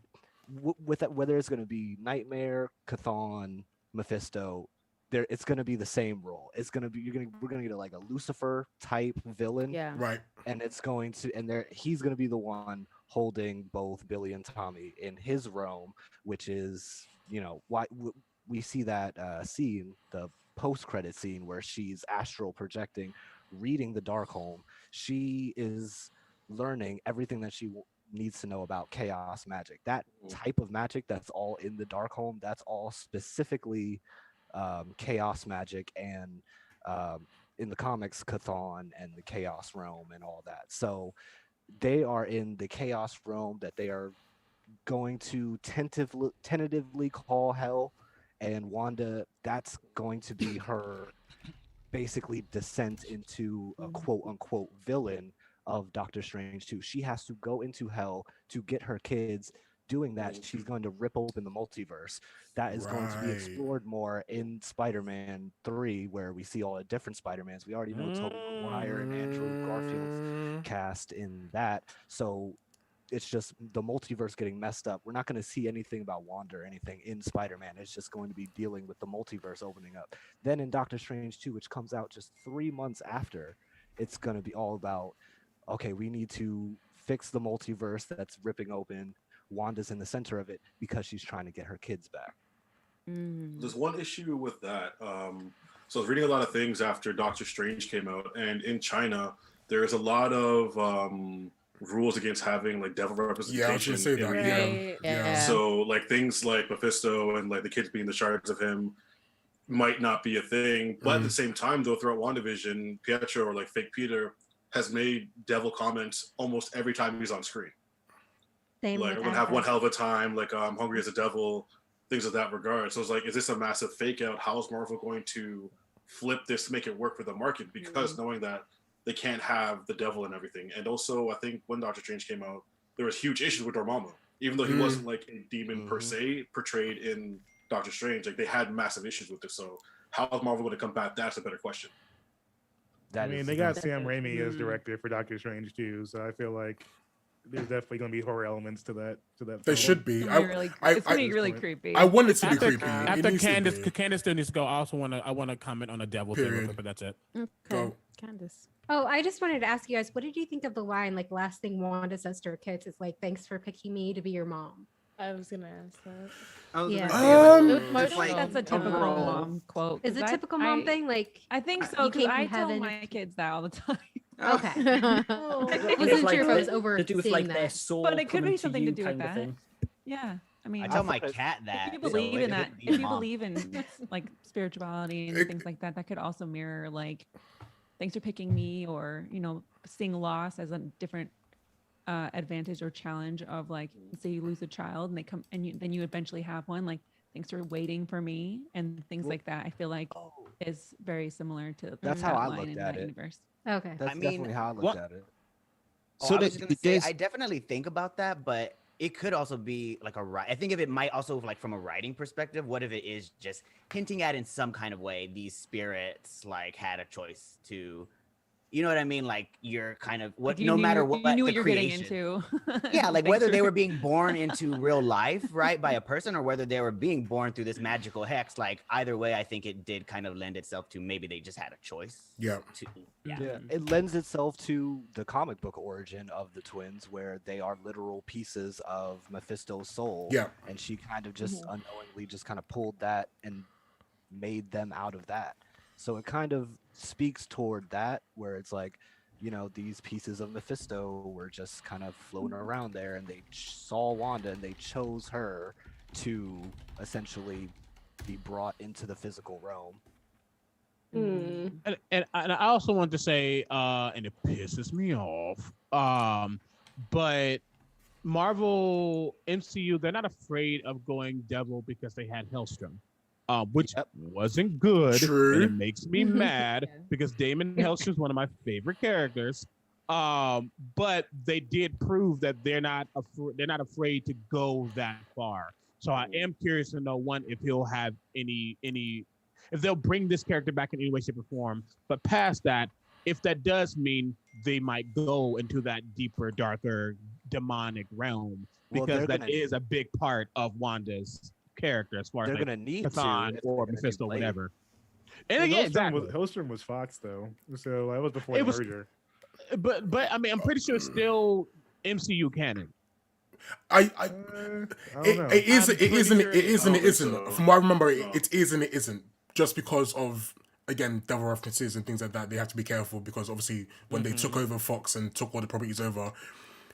with that, whether it's going to be Nightmare, Chthon, Mephisto, it's going to be the same role. It's going to be we're going to get like a Lucifer type villain, Right. and it's going to he's going to be the one holding both Billy and Tommy in his realm, which is why we see that scene, the post-credit scene where she's astral projecting, reading the Darkhold. She is learning everything that she needs to know about chaos magic. That type of magic that's all in the Darkhold, that's all specifically chaos magic, and in the comics, Chthon and the chaos realm and all that. So they are in the chaos realm that they are going to tentatively call hell, and Wanda, that's going to be her basically descent into a quote unquote villain of Doctor Strange 2. She has to go into hell to get her kids. Doing that, she's going to rip open the multiverse. That is going to be explored more in Spider-Man 3, where we see all the different Spider-Mans. We already know Tobey Maguire and Andrew Garfield's cast in that. So it's just the multiverse getting messed up. We're not going to see anything about Wanda or anything in Spider-Man. It's just going to be dealing with the multiverse opening up. Then in Doctor Strange 2, which comes out just 3 months after, it's going to be all about, okay, we need to fix the multiverse that's ripping open. Wanda's in the center of it because she's trying to get her kids back. There's one issue with that. So I was reading a lot of things after Doctor Strange came out, and in China, there's a lot of rules against having like devil representation. Yeah, I was gonna say that. Media. Yeah. So like things like Mephisto and like the kids being the shards of him might not be a thing. But at the same time, though, throughout WandaVision, Pietro, or like Fake Peter, has made devil comments almost every time he's on screen. Same Like, with I'm gonna have Agatha. one hell of a time. Like, I'm hungry as a devil. Things of that regard. So it's like, is this a massive fake out? How is Marvel going to flip this to make it work for the market? Because knowing that they can't have the devil and everything. And also, I think when Doctor Strange came out, there was huge issues with Dormammu. Even though he wasn't like a demon per se portrayed in Doctor Strange, like they had massive issues with this. So how is Marvel going to combat that? That's a better question. I mean, they got Sam Raimi as director for Doctor Strange too, so I feel like there's definitely going to be horror elements to that. There should be. It's gonna be really creepy. I want it to be After, creepy. After It needs to Candace, be. Candace still needs to go. I want to comment on the devil thing, real Period. quick, but that's it. Go. Candace. Oh, I just wanted to ask you guys, what did you think of the line? Like, last thing Wanda says to her kids is like, "Thanks for picking me to be your mom." I was gonna ask that. Yeah. It's like That's a typical mom quote. Is it 'cause typical mom I- thing? Like, I think you so. 'Cause came I from tell heaven. my kids that all the time. Okay. I wasn't sure if it was over to do with seeing like that. their soul, But it could coming be to something to you do with kind of that. thing. Yeah. I mean, I tell my cat that. If you so believe it in that, could be if you mom. believe in like spirituality and things like that, that could also mirror like, thanks for picking me, or seeing loss as a different advantage or challenge of like, say you lose a child and they come and then you eventually have one, like thanks for waiting for me and things like that. I feel like is very similar to That's that how I line looked in at that it. universe. Okay. That's I mean, definitely how I looked at it. I was just gonna say, I definitely think about that, but it could also be like I think if it might also like from a writing perspective, what if it is just hinting at in some kind of way these spirits like had a choice to, you know what I mean? Like you're kind of Like, no matter what you knew what the you're creation. getting into. Yeah, like Thanks whether for- they were being born into real life, right, by a person, or whether they were being born through this magical hex. Like either way, I think it did kind of lend itself to maybe they just had a choice. Yeah. Yeah, it lends itself to the comic book origin of the twins, where they are literal pieces of Mephisto's soul. Yeah. And she kind of just unknowingly just kind of pulled that and made them out of that. So it kind of speaks toward that, where it's like, you know, these pieces of Mephisto were just kind of floating around there, and they saw Wanda and they chose her to essentially be brought into the physical realm. And I also want to say, and it pisses me off, but Marvel MCU, they're not afraid of going devil because they had Hellstrom, which wasn't good. True. And it makes me mad because Damon Hellstrom's one of my favorite characters. But they did prove that they're not afraid to go that far. So I am curious to know, one, if he'll have any if they'll bring this character back in any way, shape, or form. But past that, if that does mean they might go into that deeper, darker, demonic realm, Well, because they're that gonna- is a big part of Wanda's character as far as They're like gonna need to Chthon if or they're gonna do Mephisto, Blade. whatever. And Well, again, exactly. Hellstrom was Fox though, so that was before It the was- merger. But I mean, I'm pretty sure it's still MCU canon. I don't know. it is I'm it pretty isn't sure it is and it I don't isn't. think so. From what I remember, it is and it isn't. Just because of, again, devil references and things like that, they have to be careful, because obviously when they took over Fox and took all the properties over,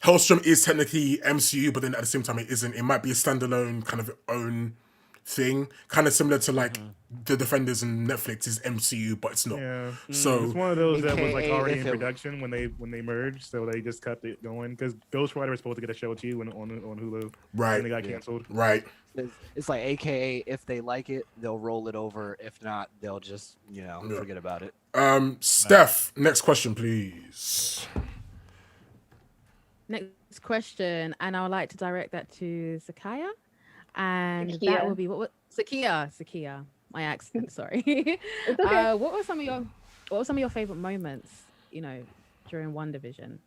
Hellstrom is technically MCU, but then at the same time it isn't. It might be a standalone kind of own thing, kind of similar to like the Defenders and Netflix is MCU, but it's not. Yeah. So It's one of those that was like AKA already if in it- production when they merged, so they just kept it going because Ghost Rider was supposed to get a show too when on Hulu, Right. and they got canceled. Right. It's like AKA if they like it, they'll roll it over. If not, they'll just, you know, Yeah. forget about it. Steph, next question, please. Next question, and I would like to direct that to Zakaya, and Zakiya. that will be Zakiya. My accent, sorry. It's okay. What were some of your favorite moments, you know, during WandaVision?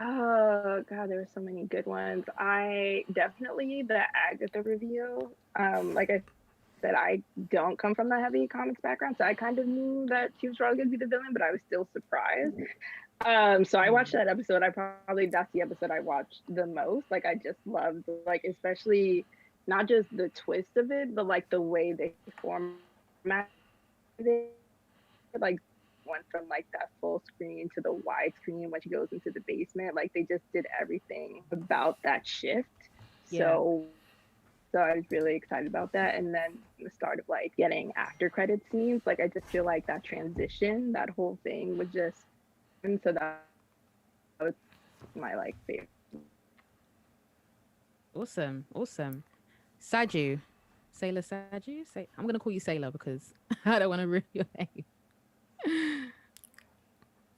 Oh god, there were so many good ones. I definitely the Agatha reveal. Like I said, I don't come from that heavy comics background, so I kind of knew that she was probably gonna be the villain, but I was still surprised. So I watched that episode. That's the episode I watched the most. Like I just loved, like, especially not just the twist of it, but like the way they formatted it. Like went from like that full screen to the widescreen when she goes into the basement. Like they just did everything about that shift. So I was really excited about that. And then the start of like getting after credit scenes, like I just feel like that transition, that whole thing was just, and so that was my like favorite. Awesome. Saju, Sailor Saju. I'm gonna call you Sailor because I don't want to ruin your name.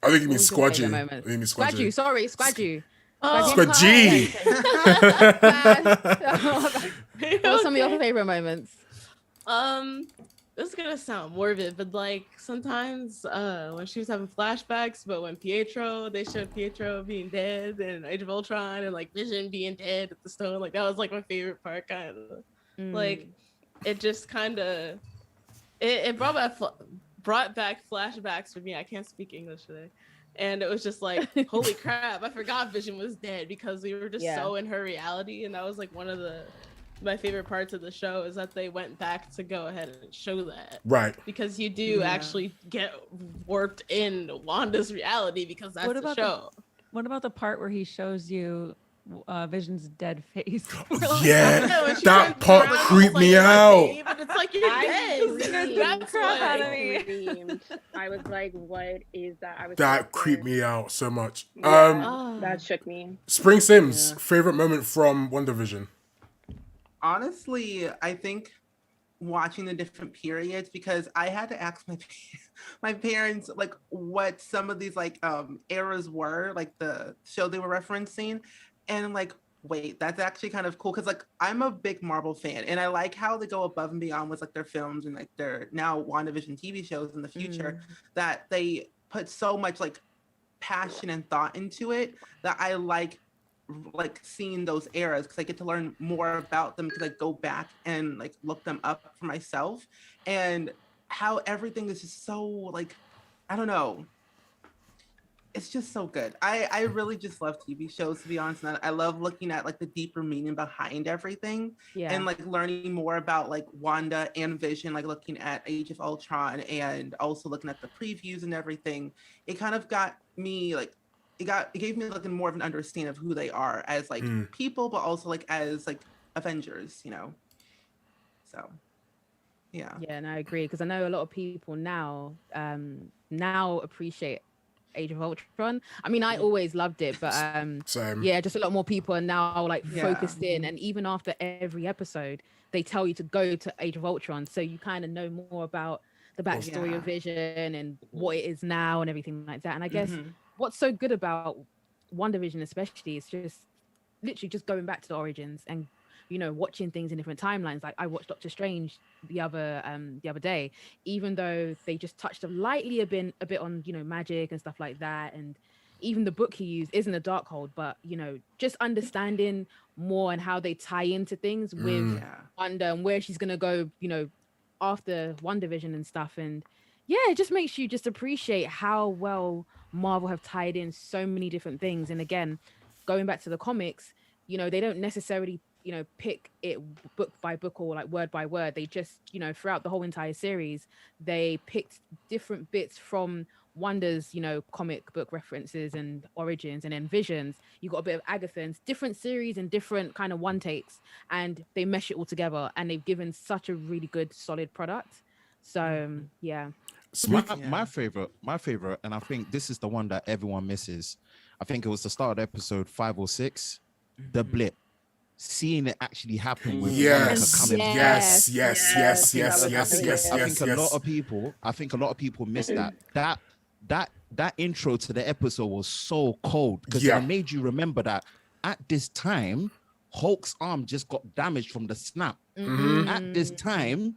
I think you mean What was your favorite Squadgy. moment? I think you mean Squadgy. Squadgy, sorry, Squadgy. Oh, Squadgy. What were some of your favorite moments? This is gonna sound morbid, but like sometimes when she was having flashbacks, but when they showed Pietro being dead and Age of Ultron and like Vision being dead at the stone, like that was like my favorite part, kind of. Like it just kind of it brought back flashbacks for me. I can't speak English today. And it was just like, holy crap, I forgot Vision was dead because we were just so in her reality. And that was like one of my favorite parts of the show is that they went back to go ahead and show that. Right. Because you do actually get warped in Wanda's reality because that's the show. What about the part where he shows you Vision's dead face. Yeah, that part creeped me out. But it's like you're dead. That crap out of me. Screamed. I was like, "What is that?" I was That creeped me out so much. Yeah, that shook me. Spring Sims, favorite moment from WandaVision. Honestly, I think watching the different periods, because I had to ask my parents like what some of these like eras were, like the show they were referencing, and I'm like, wait, that's actually kind of cool, because like I'm a big Marvel fan and I like how they go above and beyond with like their films and like their now WandaVision TV shows in the future, that they put so much like passion and thought into it, that I like seeing those eras, because I get to learn more about them, because I go back and like look them up for myself, and how everything is just so like, I don't know, it's just so good. I really just love TV shows, to be honest, and I love looking at like the deeper meaning behind everything, and like learning more about like Wanda and Vision, like looking at Age of Ultron and also looking at the previews and everything. It kind of got me like, it gave me like a more of an understanding of who they are as like people, but also like as like Avengers, you know. So yeah. Yeah, and I agree, because I know a lot of people now appreciate Age of Ultron. I mean, I always loved it, but Same. yeah, just a lot more people are now like focused in, and even after every episode, they tell you to go to Age of Ultron, so you kind of know more about the backstory of Vision and what it is now and everything like that. And I guess what's so good about WandaVision especially is just literally just going back to the origins and, you know, watching things in different timelines. Like I watched Doctor Strange the other day, even though they just touched lightly a bit on, you know, magic and stuff like that. And even the book he used isn't a Darkhold, but, you know, just understanding more and how they tie into things with Wanda and where she's gonna go, you know, after WandaVision and stuff. And yeah, it just makes you just appreciate how well Marvel have tied in so many different things. And again, going back to the comics, you know, they don't necessarily, you know, pick it book by book or like word by word. They just, you know, throughout the whole entire series, they picked different bits from Wanda's, you know, comic book references and origins, and then Visions. You got a bit of Agatha's, different series and different kind of one takes, and they mesh it all together, and they've given such a really good, solid product. So yeah. My favorite, and I think this is the one that everyone misses. I think it was the start of episode 5 or 6, the blip. Seeing it actually happen with yes, coming yes, back. yes, yes, yes, yes, yes, I yes, think a lot of people missed that. That intro to the episode was so cold, because it made you remember that at this time, Hulk's arm just got damaged from the snap. At this time,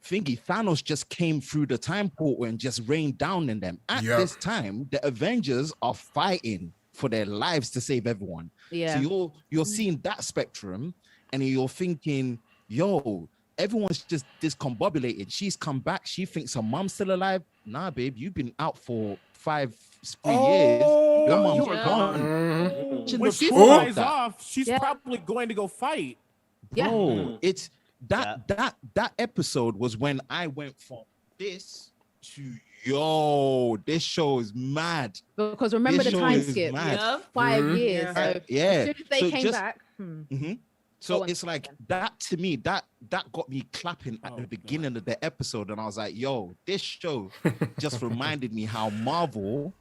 Thanos just came through the time portal and just rained down in them. At this time, the Avengers are fighting for their lives to save everyone. So you're seeing that spectrum, and you're thinking, yo, everyone's just discombobulated. She's come back. She thinks her mom's still alive. Nah, babe, you've been out for 3 years. Your mom's gone. When she flies off, she's probably going to go fight. Bro, it's that episode was when I went from this to yo, this show is mad. Because remember the time skip, 5 years. So as soon as they came back. So it's like that to me, that got me clapping at the beginning of the episode, and I was like, yo, this show just reminded me how Marvel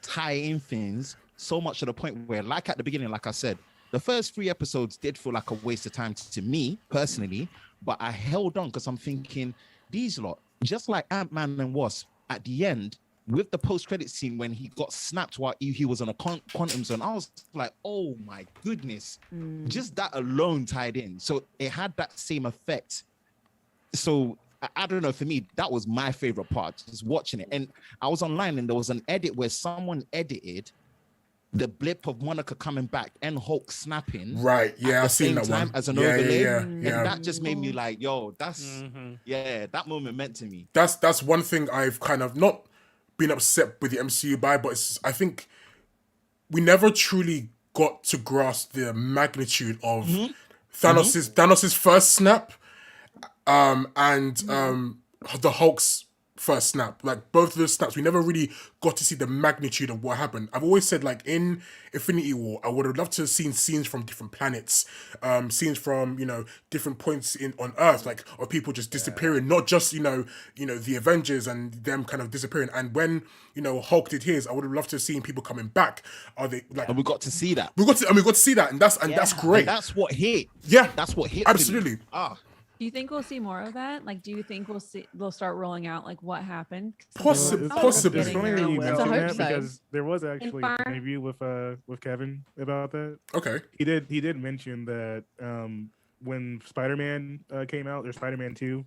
tie in things so much to the point where, like at the beginning, like I said, the first 3 episodes did feel like a waste of time to me personally, but I held on because I'm thinking, these lot, just like Ant-Man and Wasp, at the end, with the post-credit scene when he got snapped while he was on a quantum zone, I was like, oh my goodness. Just that alone tied in. So it had that same effect. So I don't know, for me, that was my favorite part, just watching it. And I was online and there was an edit where someone edited the blip of Monica coming back and Hulk snapping. Right, yeah, I've seen that one. As an overlay. And that just made me like, yo, that's, that moment meant to me. That's one thing I've kind of not been upset with the MCU by, but I think we never truly got to grasp the magnitude of Thanos's first snap, and the Hulk's first snap. Like both of those snaps, we never really got to see the magnitude of what happened. I've always said, like in Infinity War, I would have loved to have seen scenes from different planets, scenes from different points on Earth, like of people just disappearing, not just the Avengers and them kind of disappearing. And when Hulk did his, I would have loved to have seen people coming back. Are they like? And we got to see that. We got to see that, and that's great. And that's what hit. Yeah, that's what hit. Absolutely. Do you think we'll see more of that? Like, do you think they'll start rolling out like what happened? Possibly. It's funny that you I mentioned hope that so. because there was actually an interview with Kevin about that. Okay. He did mention that when Spider-Man came out, or Spider-Man 2,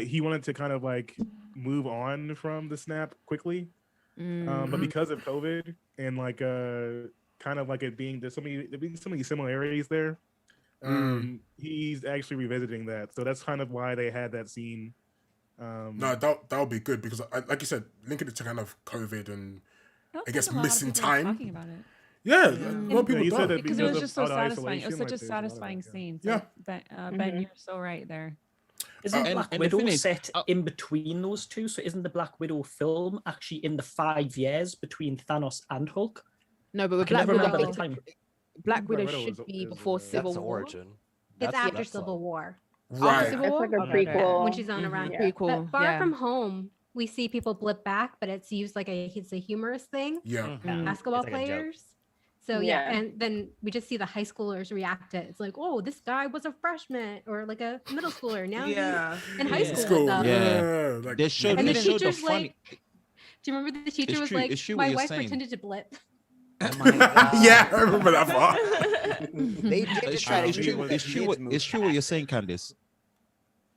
he wanted to kind of like move on from the snap quickly, but because of COVID and like kind of like it being there's so many similarities there. He's actually revisiting that, so that's kind of why they had that scene. No, that would be good because, like you said, linking it to kind of COVID and I guess missing time. Talking about it. Yeah, a lot of people said do. that Because it was of just so auto satisfying. It was isolation, such a like, there's satisfying scene. Yeah. So, Ben, you're so right there. Isn't And- Black and the Widow thing is- set in between those two? So isn't the Black Widow film actually in the 5 years between Thanos and Hulk? No, but I with can Black never remember Widow, the time. Black Widow Widow should is- be is, before Civil That's War. origin. It's That's after that's Civil War. Right. Civil It's War? like a Okay. prequel. When she's on around. Yeah. Prequel. But Far yeah. From Home, we see people blip back, but it's used like it's a humorous thing. Yeah. Basketball It's like a joke. players. So yeah, Yeah. and then we just see the high schoolers react to it. It's like, oh, this guy was a freshman or like a middle schooler. Now Yeah. he's in high Yeah. school. with them. Yeah. Like, They showed, And they the showed the teacher's funny. like, do you remember the teacher It's was true- like, it's true what my you're wife saying. pretended to blip. Oh my God. yeah, I remember that part. They did It's try to true. do It's true. It's true what you're saying, Candice.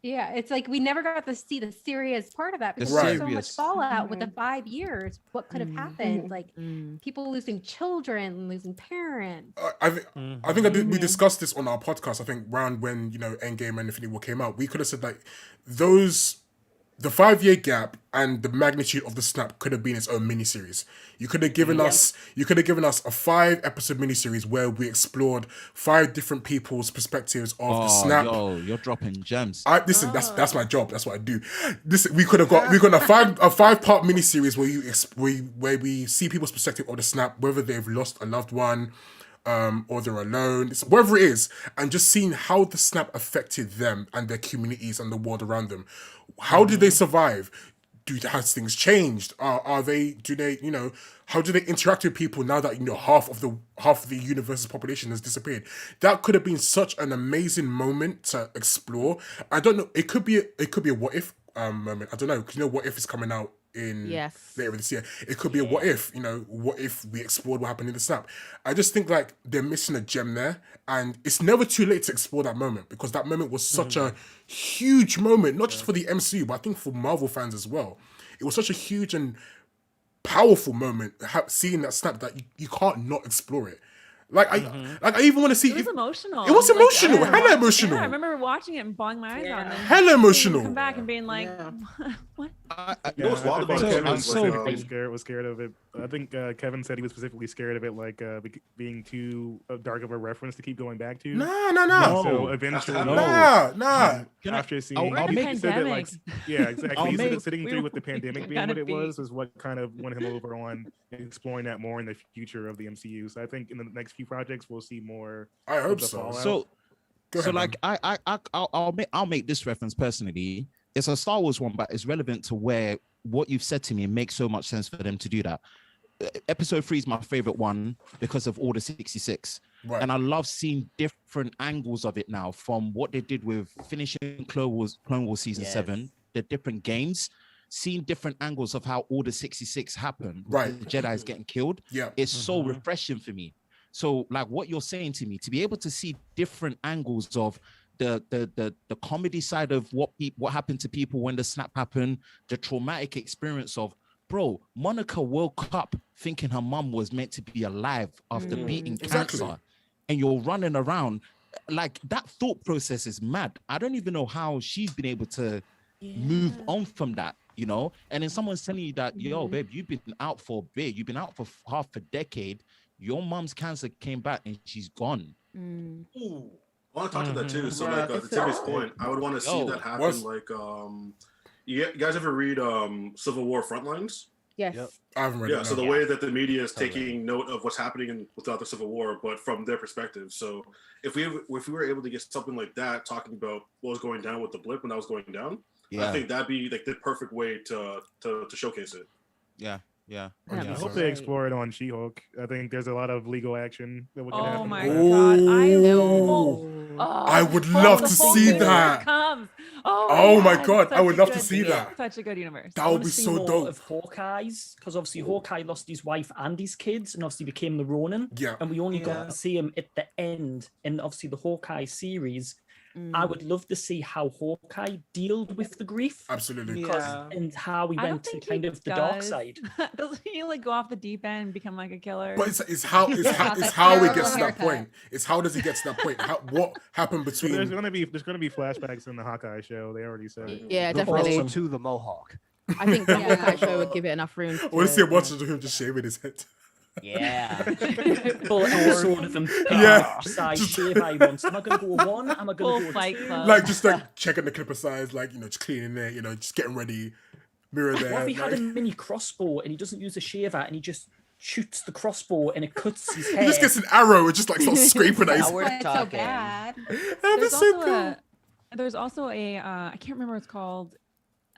Yeah, it's like we never got to see the serious part of that The because there's so much serious. fallout with the 5 years. What could have happened? Like people losing children, losing parents. I think we discussed this on our podcast. I think around when Endgame and Infinity War came out, we could have said like the 5-year gap and the magnitude of the snap could have been its own miniseries. You could have given us a 5-episode miniseries where we explored 5 different people's perspectives of the snap. Yo, you're dropping gems. Listen, that's my job. That's what I do. We could have got a 5-part miniseries where we see people's perspective of the snap, whether they've lost a loved one, or they're alone, whatever it is, and just seeing how the snap affected them and their communities and the world around them. How did they survive? Has things changed? How do they interact with people now that half of the universe's population has disappeared? That could have been such an amazing moment to explore. I don't know. It could be a what if moment. I don't know, because what if is coming out in later this year. It could be a what if, what if we explored what happened in the snap. I just think like they're missing a gem there, and it's never too late to explore that moment, because that moment was such a huge moment, not just for the MCU, but I think for Marvel fans as well. It was such a huge and powerful moment, seeing that snap, that you can't not explore it. Like I even want to see. It was emotional. It was emotional. Hella emotional. Yeah, I remember watching it and bawling my eyes out. And then Hella emotional. Come back and being like, what? What's wild about Kevin Kevin was specifically scared of it. I think Kevin said he was specifically scared of it, like being too dark of a reference to keep going back to. No. So eventually, after seeing, I'll make he said that, like, yeah, exactly. He said that sitting we- through with the pandemic we being what gotta it be- was what kind of won him over on exploring that more in the future of the MCU. So I think in the next few projects we'll see more. I hope of the so. fallout. So, Go ahead, like I'll make this reference personally. It's a Star Wars one, but it's relevant to where what you've said to me makes so much sense for them to do that. Episode 3 is my favorite one because of Order 66. Right. And I love seeing different angles of it now, from what they did with finishing Clone Wars season 7, the different games, seeing different angles of how Order 66 happened. Right. The Jedi's getting killed. Yeah. It's so refreshing for me. So like what you're saying to me, to be able to see different angles of the comedy side of what happened to people when the snap happened, the traumatic experience of, bro, Monica woke up thinking her mum was meant to be alive after beating cancer, and you're running around. Like, that thought process is mad. I don't even know how she's been able to move on from that, and then someone's telling you that, yo, babe, you've been out for a bit, you've been out for half a decade, your mum's cancer came back and she's gone. I want to talk to that too. So, like, to Timmy's point, I would want to see that happen, like, you guys ever read Civil War Frontlines? Yes. Yep. I haven't read Yeah, it. so no. the way that the media is Totally. taking note of what's happening without the Civil War, but from their perspective. So if we were able to get something like that, talking about what was going down with the blip when that was going down, Yeah. I think that'd be like the perfect way to showcase it. Yeah. Yeah. I hope they explore it on She-Hulk. I think there's a lot of legal action that we can happen. My God! I would love to see that. Oh my God, I would love to see that. Such a good universe. That I would wanna be see so more dope. of Hawkeye's, because obviously Hawkeye lost his wife and his kids, and obviously became the Ronin. Yeah. And we only Yeah. got to see him at the end in obviously the Hawkeye series. I would love to see how Hawkeye dealt with the grief. Absolutely. Yeah. And how he I don't went to think kind he of the dark does. side. Doesn't he like go off the deep end and become like a killer? But it's how he gets to that point. It's how does he get to that point? What happened between? There's gonna be flashbacks in the Hawkeye show. They already said it. Yeah, The definitely. road to the Mohawk. I think the Hawkeye show would give it enough room. I want to see a bunch of him just shaving his head. Yeah. Full episode of them. Yeah. Size shave I want. Am I going to go one? Am I going to go Fight two? Club. Like just like checking the clipper size, like just cleaning it, just getting ready, mirror there. What if he had a like- mini crossbow and he doesn't use a shaver and he just shoots the crossbow and it cuts his hair? He just gets an arrow and just like starts scraping at his. Now we're It's so talking. bad. There's also a I can't remember what it's called,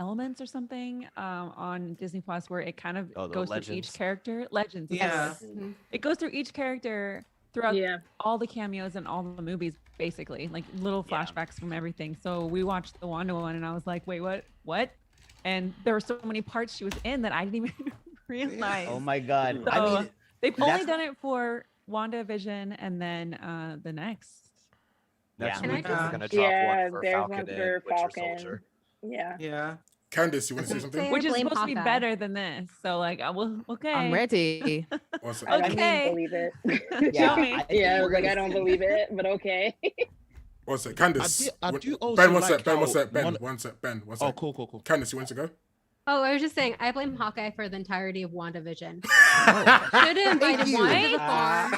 Elements or something on Disney Plus, where it kind of Oh, the goes through Legends. each character. Legends. Yeah. yes. It goes through each character throughout Yeah. all the cameos and all the movies, basically, like little flashbacks from everything. So we watched the Wanda one, and I was like, wait, what? And there were so many parts she was in that I didn't even realize. Oh my God. So I mean, they've only that's- done it for WandaVision and then the next. Next Yeah. week Can I we're gonna just- drop Yeah, one for there's Falcon one and for Winter Falcon. Soldier. Yeah. Yeah. Candace, you want to say something? Which is blame supposed to be Hawkeye. better than this. So like, okay. I'm ready. What's I that? don't Okay. believe it. Show me. Yeah, I was we're like, gonna I don't see. believe it, but okay. What's that? Candace. I do also Ben, one like sec. Ben, how one sec. Ben, one- one sec. Ben, one Oh, sec. cool. Candace, you want to go? Oh, I was just saying, I blame Hawkeye for the entirety of WandaVision. Should have invited you. Wanda to the farm.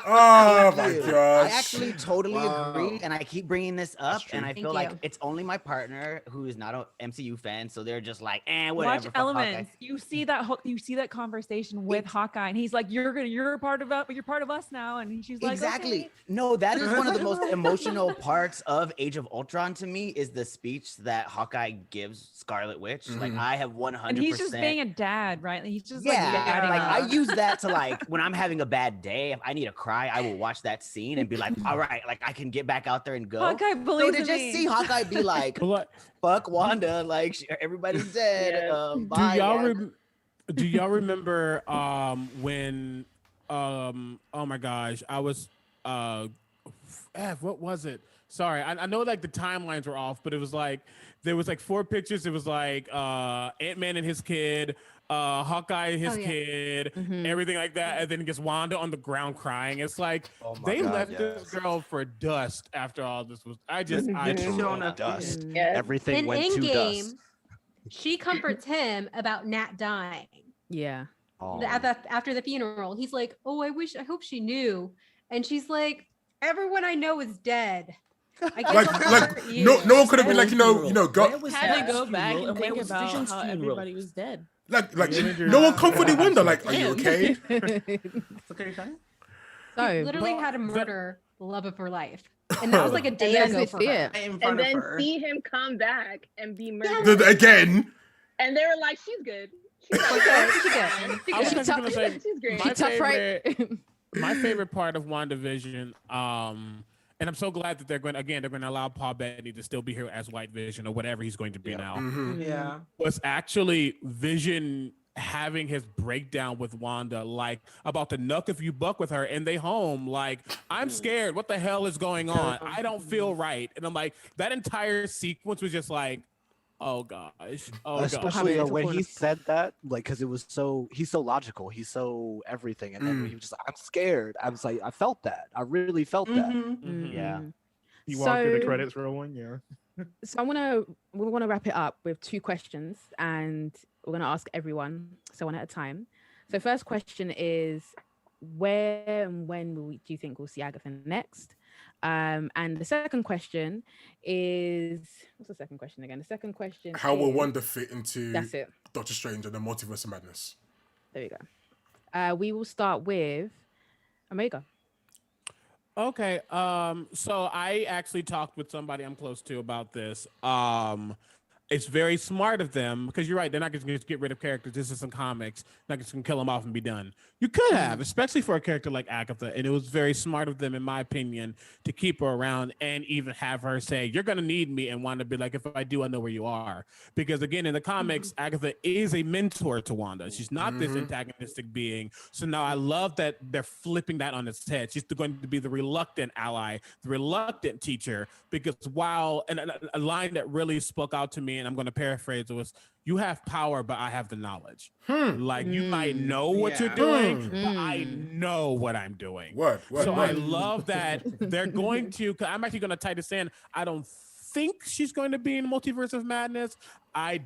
Oh my Thank you. gosh. I actually totally Wow. agree, and I keep bringing this up, true. and I Thank feel like you. it's only my partner who is not an MCU fan, so they're just like, whatever. Watch fuck Hawkeye. Elements. You see that conversation with Hawkeye, and he's like, "You're a part of us, but you're part of us now." And she's like, Exactly. "Okay." No, that is one of the most emotional parts of Age of Ultron to me is the speech that Hawkeye gives Scarlet Witch. Like Mhm. I have 100%. And he's just being a dad, right? Like, he's just like, Yeah, dadding like I up. use that to like when I'm having a bad day, if I need to cry, I will watch that scene and be like, all right, like I can get back out there and go. Hawkeye So believes to in just me. see Hawkeye be like, But fuck Wanda, like everybody's dead. Yeah. do Bye, y'all yeah. do y'all remember when oh my gosh, I was what was it? Sorry, I know like the timelines were off, but it was like there was like 4 pictures. It was like Ant-Man and his kid, Hawkeye and his Oh, yeah. kid, Mhm. everything like that, and then it gets Wanda on the ground crying. It's like Oh my they God, left yes. this girl for dust after all this was. I just I Literally. don't Showing know. up. Dust. Yes. Everything In went to Endgame, dust. she comforts him about Nat dying. Yeah. Oh. After the funeral, he's like, "Oh, I hope she knew," and she's like, "Everyone I know is dead. I guess Like, I'll like comfort you." no one could have been like, Where God, was Had to that go back funeral and where think was about Vision's how funeral? everybody was dead. like Avengers. no one comforted Wanda. Like, are you okay? It's okay, Shani? She So literally had to murder the love of her life, and that was like a and day that's ago it, for her. yeah. In And front of then her. see him come back and be murdered. Again. And they were like, she's good. She's She's like, good. She's good. I was She's actually gonna say she's great. my tough, right? favorite, my favorite part of WandaVision, and I'm so glad that they're going to allow Paul Bettany to still be here as White Vision or whatever he's going to be now. Mhm. Yeah. Was actually Vision having his breakdown with Wanda, like about the nuck if you buck with her and they home. Like, I'm scared. What the hell is going on? I don't feel right. And I'm like, that entire sequence was just like, oh gosh. Oh gosh. Especially It's a when form he of- said that, like, because it was he's so logical, he's so everything, and then Mm. he was just like, I'm scared. I was like, I felt that. I really felt that. Mhm. Yeah. You walk through the So- credits rolling, yeah. So we want to wrap it up with 2 questions, and we're gonna ask everyone, so one at a time. So first question is, where and when do you think we'll see Agatha next? And the second question is, what's the second question again? The second question How will is, Wanda fit into that's it. Doctor Strange and the Multiverse of Madness? There you go. We will start with Omega. Okay. So I actually talked with somebody I'm close to about this. It's very smart of them because you're right. They're not going to just get rid of characters. This is some comics. Not just going to kill them off and be done. You could have, especially for a character like Agatha. And it was very smart of them, in my opinion, to keep her around and even have her say, "You're going to need me," and Wanda be like, "If I do, I know where you are." Because again, in the comics, Agatha is a mentor to Wanda. She's not this antagonistic being. So now I love that they're flipping that on its head. She's going to be the reluctant ally, the reluctant teacher. Because while and a line that really spoke out to me, and I'm going to paraphrase, it was, "You have power, but I have the knowledge." Like, you might know what you're doing, but I know what I'm doing. So I love that they're going to, I'm actually going to tie this in. I don't think she's going to be in Multiverse of Madness. I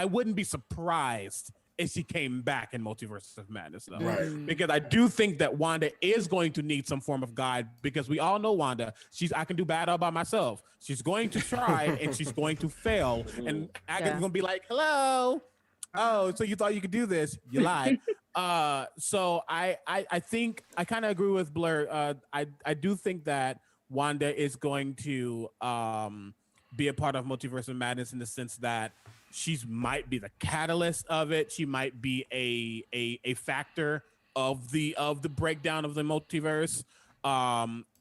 wouldn't be surprised if she came back in Multiverse of Madness, though. Right. Because I do think that Wanda is going to need some form of guide, because we all know Wanda. I can do bad all by myself. She's going to try and she's going to fail. And Agatha's going to be like, "Hello. Oh, so you thought you could do this? You lied." So I think I kind of agree with Blur. I do think that Wanda is going to be a part of Multiverse of Madness in the sense that she might be the catalyst of it. She might be a factor of the breakdown of the multiverse.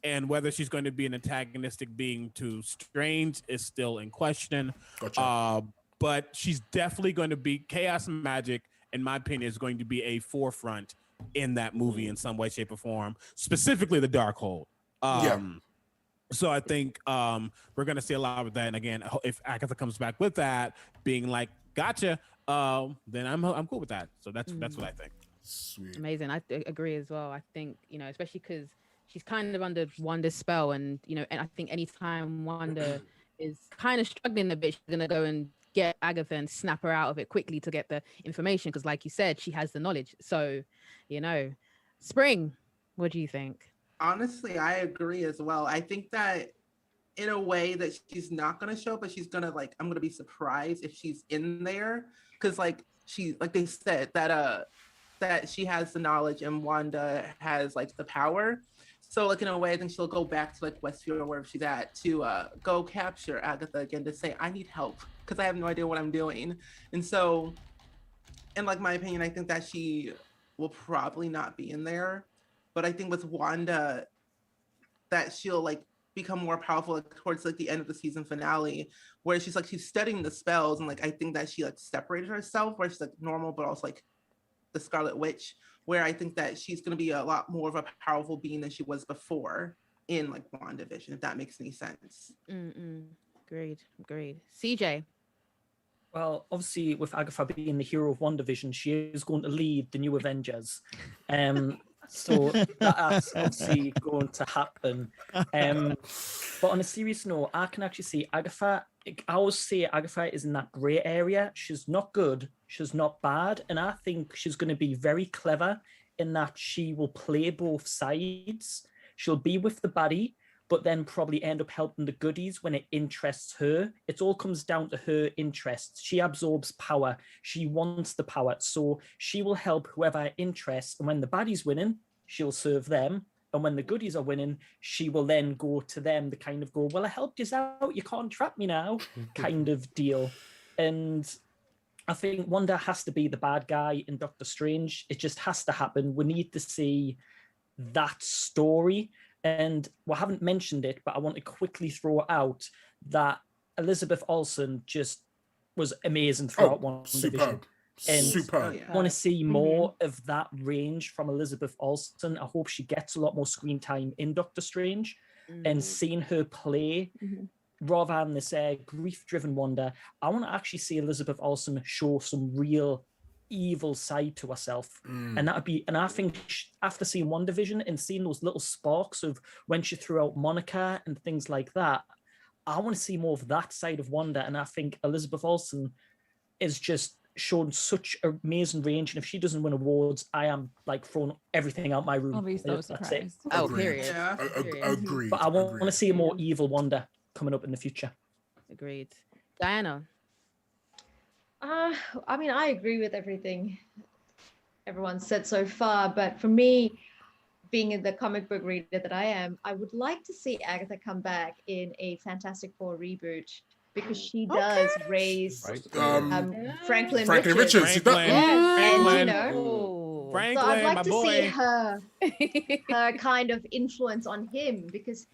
And whether she's going to be an antagonistic being to Strange is still in question. Gotcha. But she's definitely going to be, chaos magic, in my opinion, is going to be a forefront in that movie in some way, shape, or form. Specifically, the Darkhold. So I think we're going to see a lot of that. And again, if Agatha comes back with that, being like, "Gotcha," then I'm cool with that. So that's what I think. Sweet. Amazing. I agree as well. I think, especially because she's kind of under Wanda's spell, and and I think anytime Wanda is kind of struggling a bit, she's gonna go and get Agatha and snap her out of it quickly to get the information, because like you said, she has the knowledge. So, Spring, what do you think? Honestly, I agree as well. I think that in a way that she's not going to show, but she's going to I'm going to be surprised if she's in there. Cause like they said that she has the knowledge and Wanda has the power. So in a way, I think she'll go back to Westfield or wherever she's at to go capture Agatha again, to say, "I need help because I have no idea what I'm doing." And so, in my opinion, I think that she will probably not be in there. But I think with Wanda, that she'll become more powerful towards the end of the season finale, where she's studying the spells, and I think that she separated herself, where she's normal, but also the Scarlet Witch, where I think that she's going to be a lot more of a powerful being than she was before in WandaVision, if that makes any sense. Agreed. CJ. Well, obviously, with Agatha being the hero of WandaVision, she is going to lead the new Avengers. So that's obviously going to happen. But on a serious note, I can actually see Agatha. I always say Agatha is in that grey area. She's not good, she's not bad, and I think she's going to be very clever in that she will play both sides. She'll be with the baddie, but then probably end up helping the goodies when it interests her. It all comes down to her interests. She absorbs power. She wants the power. So she will help whoever interests. And when the baddie's winning, she'll serve them. And when the goodies are winning, she will then go to them to kind of go, "Well, I helped you out. You can't trap me now," kind of deal. And I think Wanda has to be the bad guy in Doctor Strange. It just has to happen. We need to see that story. And we haven't mentioned it, but I want to quickly throw out that Elizabeth Olsen just was amazing throughout WandaVision. And I want to see more of that range from Elizabeth Olsen. I hope she gets a lot more screen time in Doctor Strange, and seeing her play rather than this grief-driven Wanda. I want to actually see Elizabeth Olsen show some real evil side to herself, and that'd be, and I think after seeing WandaVision and seeing those little sparks of when she threw out Monica and things like that, I want to see more of that side of Wanda. And I think Elizabeth Olsen is just shown such amazing range, and if she doesn't win awards, I am like throwing everything out my room. I'll be so That's it. surprised. Oh, Agreed. period. Yeah. Period. Agreed. But I want to agreed. see a more evil Wanda coming up in the future. Agreed. Diana. I mean, I agree with everything everyone said so far, but for me, being in the comic book reader that I am, I would like to see Agatha come back in a Fantastic Four reboot because she does raise Franklin Richards. She does- And, you know, so Franklin, I'd like my to boy. see her kind of influence on him because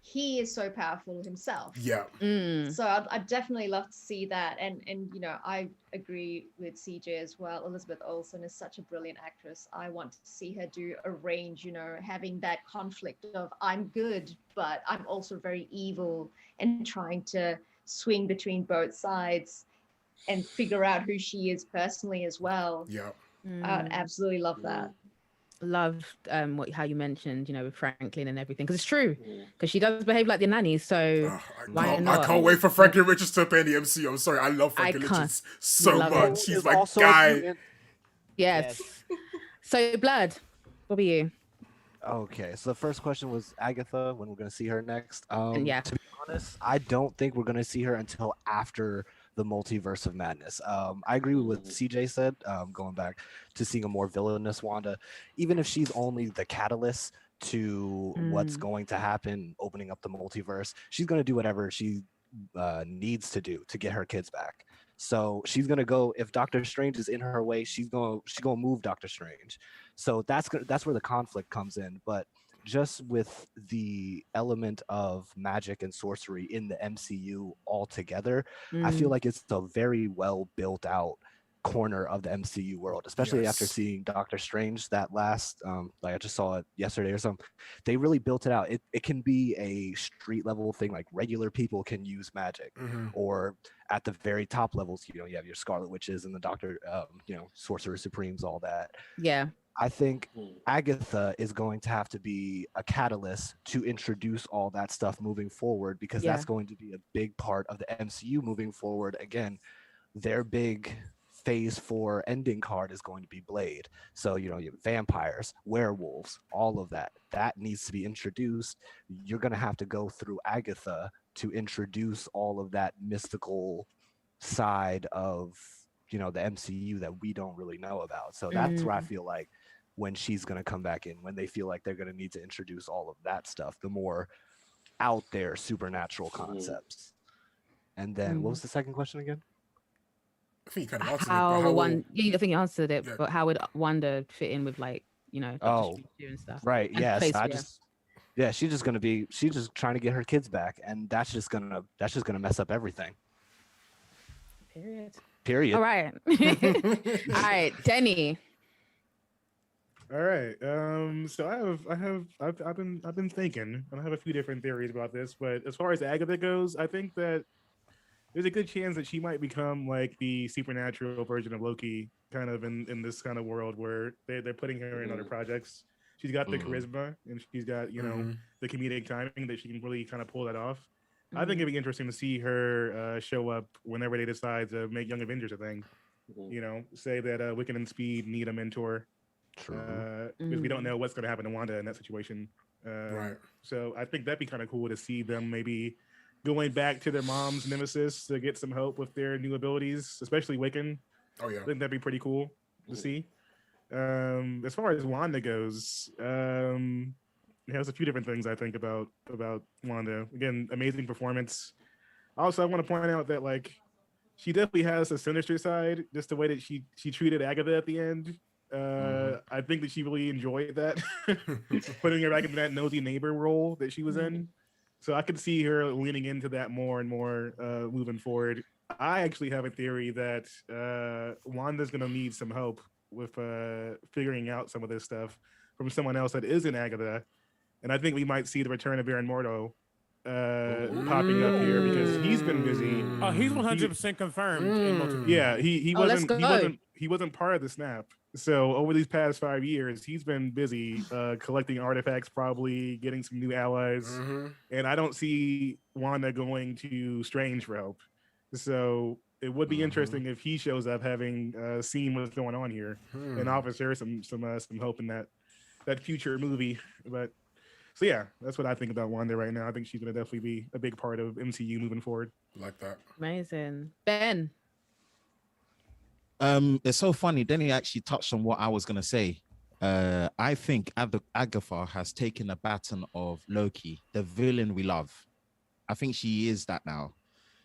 he is so powerful himself. Yeah. So I'd definitely love to see that. And you know, I agree with CJ as well. Elizabeth Olsen is such a brilliant actress. I want to see her do a range, you know, having that conflict of I'm good, but I'm also very evil and trying to swing between both sides and figure out who she is personally as well. Yeah. I'd absolutely love that. Love how you mentioned, you know, with Franklin and everything, because it's true, because she does behave like the nanny. So why not? I can't wait for Franklin Richards to appear in the MCU. I'm sorry, I love Franklin Richards so Love much. it. He's my guy. Yes. So, Blood, what were you? Okay, so the first question was Agatha, when we're going to see her next. Yeah. To be honest, I don't think we're going to see her until after the Multiverse of Madness. I agree with what CJ said, going back to seeing a more villainous Wanda. Even if she's only the catalyst to what's going to happen, opening up the multiverse, she's going to do whatever she needs to do to get her kids back. So she's gonna go. If Doctor Strange is in her way, she's gonna move Doctor Strange. So that's where the conflict comes in. But just with the element of magic and sorcery in the MCU altogether, I feel like it's a very well built out corner of the MCU world, especially after seeing Doctor Strange that last like I just saw it yesterday or something. They really built it out. It can be a street level thing, like regular people can use magic, or at the very top levels, you know, you have your Scarlet Witches and the Doctor you know, Sorcerer Supremes, all that. Yeah. I think Agatha is going to have to be a catalyst to introduce all that stuff moving forward, because that's going to be a big part of the MCU moving forward. Again, their big phase 4 ending card is going to be Blade. So, you know, you have vampires, werewolves, all of that needs to be introduced. You're going to have to go through Agatha to introduce all of that mystical side of, you know, the MCU that we don't really know about. So that's where I feel like when she's going to come back in, when they feel like they're going to need to introduce all of that stuff, the more out there supernatural concepts. And then what was the second question again? I think you kind of answered I think you answered it, but how would Wanda fit in with, like, you know, Doctor Strange and stuff? Right. And Yes. place, she's just trying to get her kids back, and that's just gonna mess up everything. Period. All right. All right, Denny. All right. So I've been thinking, and I have a few different theories about this. But as far as Agatha goes, I think that there's a good chance that she might become like the supernatural version of Loki, kind of in this kind of world where they're putting her in other projects. She's got the charisma, and she's got, you know, the comedic timing that she can really kind of pull that off. I think it'd be interesting to see her show up whenever they decide to make Young Avengers a thing. You know, say that Wiccan and Speed need a mentor. Because we don't know what's going to happen to Wanda in that situation. Right. So I think that'd be kind of cool to see them maybe going back to their mom's nemesis to get some help with their new abilities, especially Wiccan. Oh yeah. I think that'd be pretty cool to see. As far as Wanda goes, there's a few different things I think about Wanda. Again, amazing performance. Also, I want to point out that, like, she definitely has a sinister side, just the way that she treated Agatha at the end. I think that she really enjoyed that, putting her back in that nosy neighbor role that she was in. So I could see her leaning into that more and more moving forward. I actually have a theory that Wanda's going to need some help with figuring out some of this stuff from someone else that isn't Agatha. And I think we might see the return of Baron Mordo popping up here, because he's been busy. Oh, he's 100% confirmed. In multiple. Yeah, he wasn't part of the snap. So over these past 5 years, he's been busy collecting artifacts, probably getting some new allies. And I don't see Wanda going to Strange for help. So it would be interesting if he shows up having seen what's going on here and offers her some hope in that future movie. But so yeah, that's what I think about Wanda right now. I think she's gonna definitely be a big part of MCU moving forward. Like that. Amazing. Ben. It's so funny. Then he actually touched on what I was gonna say. I think Agatha has taken the baton of Loki, the villain we love. I think she is that now.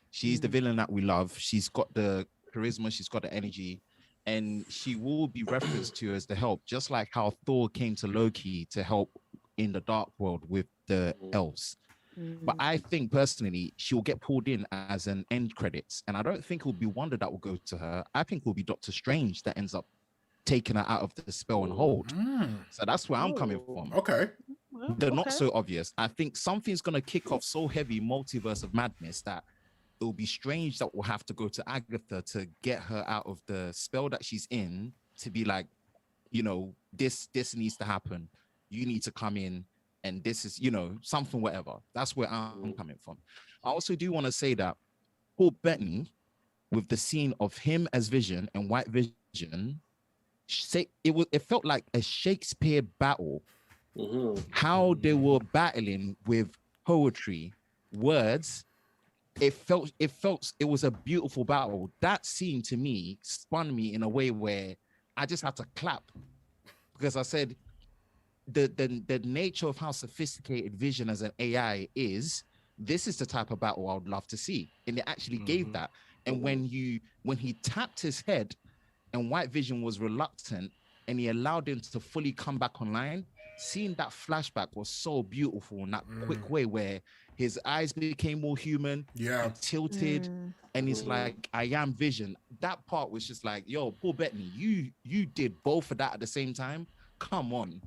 She's the villain that we love. She's got the charisma, she's got the energy, and she will be referenced to as the help, just like how Thor came to Loki to help in the dark world with the elves. But I think personally, she'll get pulled in as an end credits, and I don't think it will be Wanda that will go to her. I think it will be Doctor Strange that ends up taking her out of the spell and hold. So that's where I'm coming from. Okay. They're not so obvious. I think something's going to kick off so heavy, multiverse of madness, that it'll be Strange that will have to go to Agatha to get her out of the spell that she's in, to be like, you know, this needs to happen. You need to come in, and this is, you know, something, whatever. That's where I'm coming from. I also do want to say that Paul Bettany, with the scene of him as Vision and White Vision, it felt like a Shakespeare battle. How they were battling with poetry, words. It was a beautiful battle. That scene to me spun me in a way where I just had to clap, because I said the nature of how sophisticated Vision as an AI is. This is the type of battle I would love to see, and it actually gave that. And when he tapped his head, and White Vision was reluctant, and he allowed him to fully come back online, seeing that flashback was so beautiful in that quick way where his eyes became more human, and tilted, and he's like, I am Vision. That part was just like, yo, Paul Bettany, you did both of that at the same time. Come on.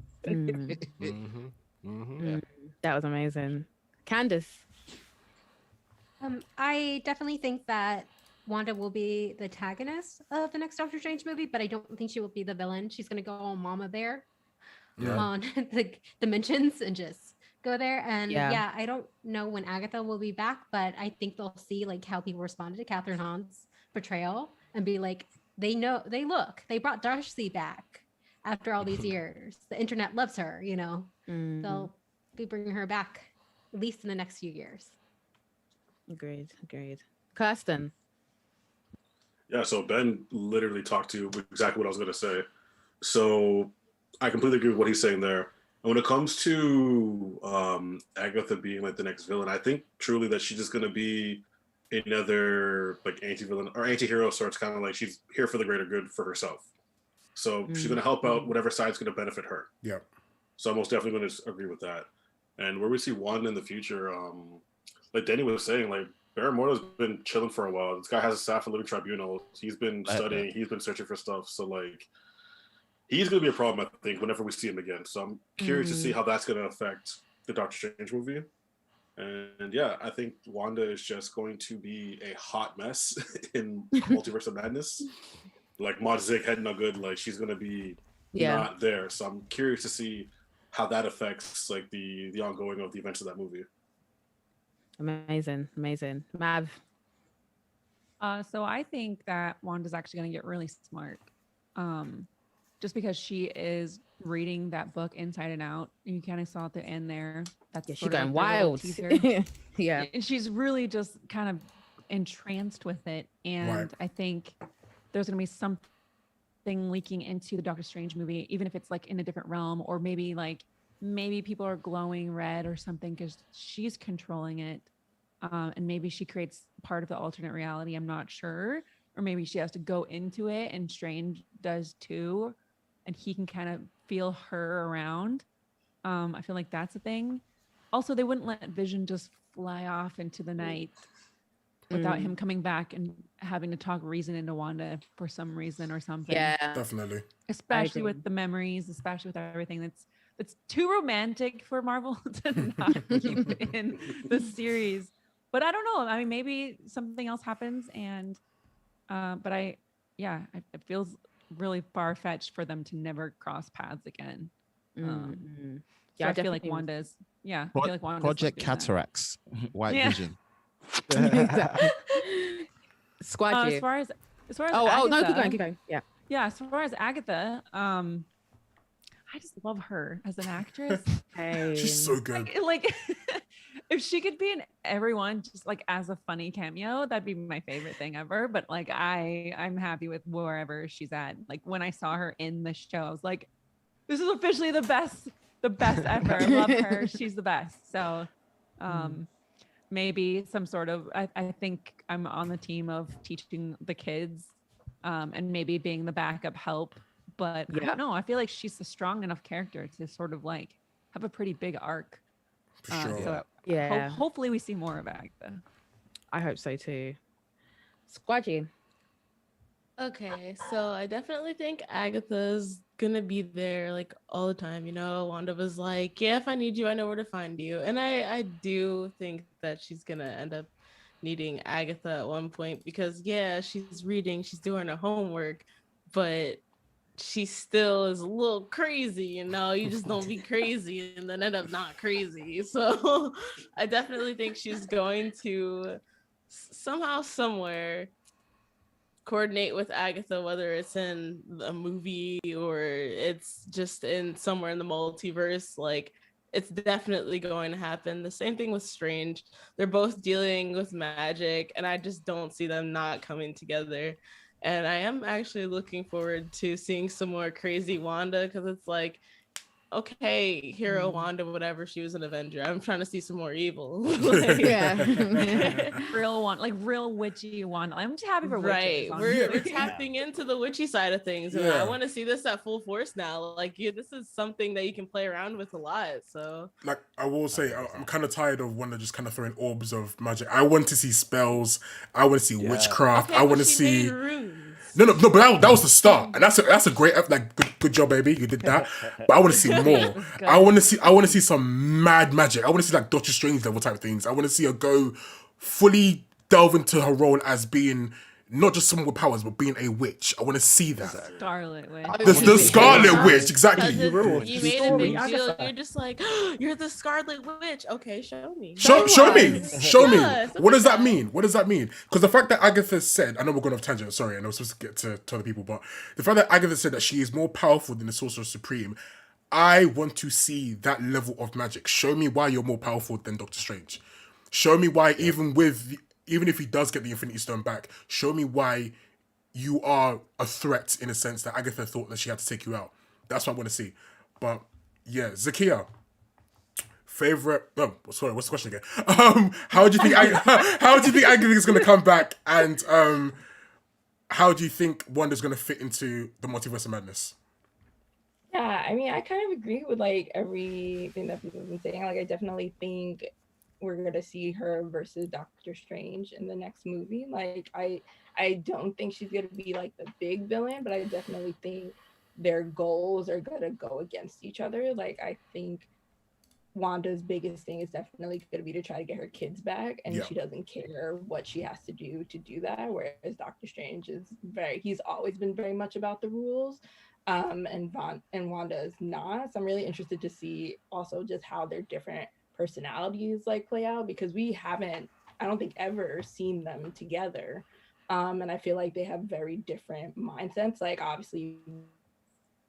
That was amazing. Candace. I definitely think that Wanda will be the antagonist of the next Doctor Strange movie, but I don't think she will be the villain. She's gonna go all Mama Bear on the dimensions and just go there. And yeah, I don't know when Agatha will be back, but I think they'll see like how people responded to Catherine Hahn's portrayal and be like, they brought Darcy back after all these years. The internet loves her, you know. They'll be bringing her back at least in the next few years. Agreed. Kirsten. Yeah, so Ben literally talked to exactly what I was going to say. So I completely agree with what he's saying there. And when it comes to Agatha being like the next villain, I think truly that she's just going to be another like anti-villain or anti-hero, so it's kind of like she's here for the greater good for herself. So she's going to help out whatever side's going to benefit her. Yeah. So I'm most definitely going to agree with that. And where we see Wanda in the future, like Danny was saying, like Baron Mordo's been chilling for a while. This guy has a staff at Living Tribunal. He's been studying. He's been searching for stuff. So like, he's going to be a problem, I think, whenever we see him again. So I'm curious to see how that's going to affect the Doctor Strange movie. And yeah, I think Wanda is just going to be a hot mess in Multiverse of Madness. Like Mod Zig head not good. Like she's going to be not there. So I'm curious to see how that affects like the ongoing of the events of that movie. Amazing. Mav. So I think that Wanda's actually going to get really smart, just because she is reading that book inside and out. And you kind of saw at the end there. That's she's going wild. Yeah, and she's really just kind of entranced with it. And I think there's going to be something leaking into the Doctor Strange movie, even if it's like in a different realm, or maybe people are glowing red or something because she's controlling it. And maybe she creates part of the alternate reality. I'm not sure. Or maybe she has to go into it and Strange does too. And he can kind of feel her around. I feel like that's a thing. Also, they wouldn't let Vision just fly off into the night without him coming back and having to talk reason into Wanda for some reason or something. Yeah, definitely. Especially with the memories, especially with everything that's too romantic for Marvel to not keep in the series. But I don't know. I mean, maybe something else happens, and but it feels really far fetched for them to never cross paths again. So I feel like Wanda's. Yeah, I feel like Wanda's Project Cataracts, White Vision. Squad as you. far as Oh, no, keep Agatha- going, keep going. Yeah. Yeah, as far as Agatha, I just love her as an actress. She's so good. Like if she could be in everyone just like as a funny cameo, that'd be my favorite thing ever. But like I'm happy with wherever she's at. Like when I saw her in the show, I was like, this is officially the best ever. I love her. She's the best. So maybe some sort of I think I'm on the team of teaching the kids and maybe being the backup help. But I don't know. I feel like she's a strong enough character to sort of like have a pretty big arc. So hopefully we see more of Agatha. I hope so too. Squadgy. Okay, so I definitely think Agatha's gonna be there like all the time. You know, Wanda was like, yeah, if I need you, I know where to find you. And I do think that she's gonna end up needing Agatha at one point because yeah, she's reading, she's doing her homework, but she still is a little crazy, you know. You just don't be crazy and then end up not crazy. So I definitely think she's going to somehow, somewhere coordinate with Agatha, whether it's in a movie or it's just in somewhere in the multiverse. Like it's definitely going to happen. The same thing with Strange. They're both dealing with magic and I just don't see them not coming together. And I am actually looking forward to seeing some more crazy Wanda because it's like, okay, hero Wanda, whatever, she was an Avenger. I'm trying to see some more evil. Real one, like real witchy Wanda. I'm just happy for right. witches. We're tapping into the witchy side of things, and I want to see this at full force now. Like, this is something that you can play around with a lot. So, like, I will say, I'm kind of tired of Wanda just kind of throwing orbs of magic. I want to see spells. I want to see witchcraft. I want to see. No, but that was the start, and that's a great, like, good job, baby, you did that. But I want to see more. I want to see some mad magic. I want to see like Doctor Strange level type things. I want to see her go fully delve into her role as being not just someone with powers, but being a witch. I want to see that. Scarlet Witch. The Scarlet Witch, exactly. You made a big deal. You're just like, oh, you're the Scarlet Witch. Okay, show me. Show me. Yes, What does that mean? What does that mean? Because the fact that Agatha said, I know we're going off tangent, sorry, I know we're supposed to get to other people, but the fact that Agatha said that she is more powerful than the Sorcerer Supreme, I want to see that level of magic. Show me why you're more powerful than Doctor Strange. Show me why, even if he does get the Infinity Stone back, show me why you are a threat in a sense that Agatha thought that she had to take you out. That's what I want to see. But yeah, Zakia, favorite? No, sorry, what's the question again? How do you think Agatha is going to come back, and how do you think Wanda's going to fit into the Multiverse of Madness? Yeah, I mean, I kind of agree with like everything that people have been saying. Like, I definitely think we're gonna see her versus Doctor Strange in the next movie. Like, I don't think she's gonna be like the big villain, but I definitely think their goals are gonna go against each other. Like, I think Wanda's biggest thing is definitely gonna be to try to get her kids back, and she doesn't care what she has to do that. Whereas Doctor Strange is he's always been very much about the rules. And Wanda is not. So I'm really interested to see also just how their different personalities like play out, because we haven't, I don't think, ever seen them together. And I feel like they have very different mindsets. Like, obviously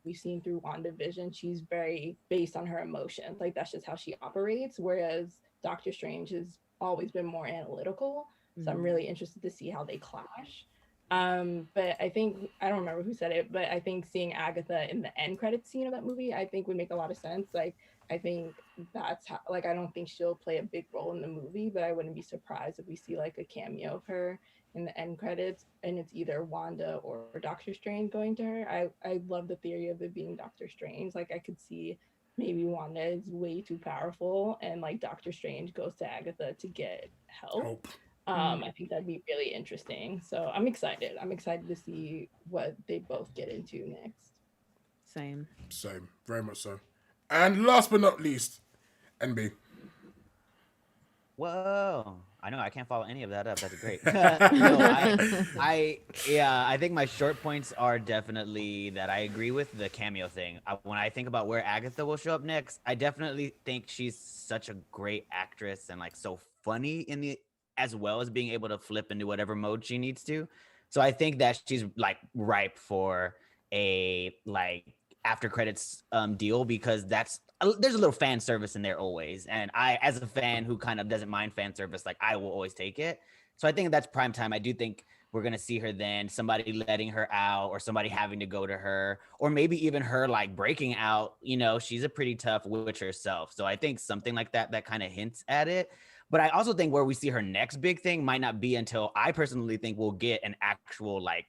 we've seen through WandaVision, she's very based on her emotions. Like, that's just how she operates. Whereas Doctor Strange has always been more analytical. So I'm really interested to see how they clash. But I think, I don't remember who said it, but I think seeing Agatha in the end credits scene of that movie, I think would make a lot of sense. Like, I think that's how, like, I don't think she'll play a big role in the movie, but I wouldn't be surprised if we see like a cameo of her in the end credits, and it's either Wanda or Doctor Strange going to her. I love the theory of it being Doctor Strange. Like, I could see maybe Wanda is way too powerful and like Doctor Strange goes to Agatha to get help. I think that'd be really interesting. So I'm excited. I'm excited to see what they both get into next. Same, very much so. And last but not least, NB. Whoa. I know I can't follow any of that up. That's great. I think my short points are definitely that I agree with the cameo thing. When I think about where Agatha will show up next, I definitely think she's such a great actress and like so funny in the as well as being able to flip into whatever mode she needs to. So I think that she's like ripe for a like after credits deal, because there's a little fan service in there always. And I, as a fan who kind of doesn't mind fan service, like I will always take it. So I think that's prime time. I do think we're going to see her then, somebody letting her out or somebody having to go to her, or maybe even her like breaking out. You know, she's a pretty tough witch herself. So I think something like that kind of hints at it. But I also think where we see her next big thing might not be until I personally think we'll get an actual like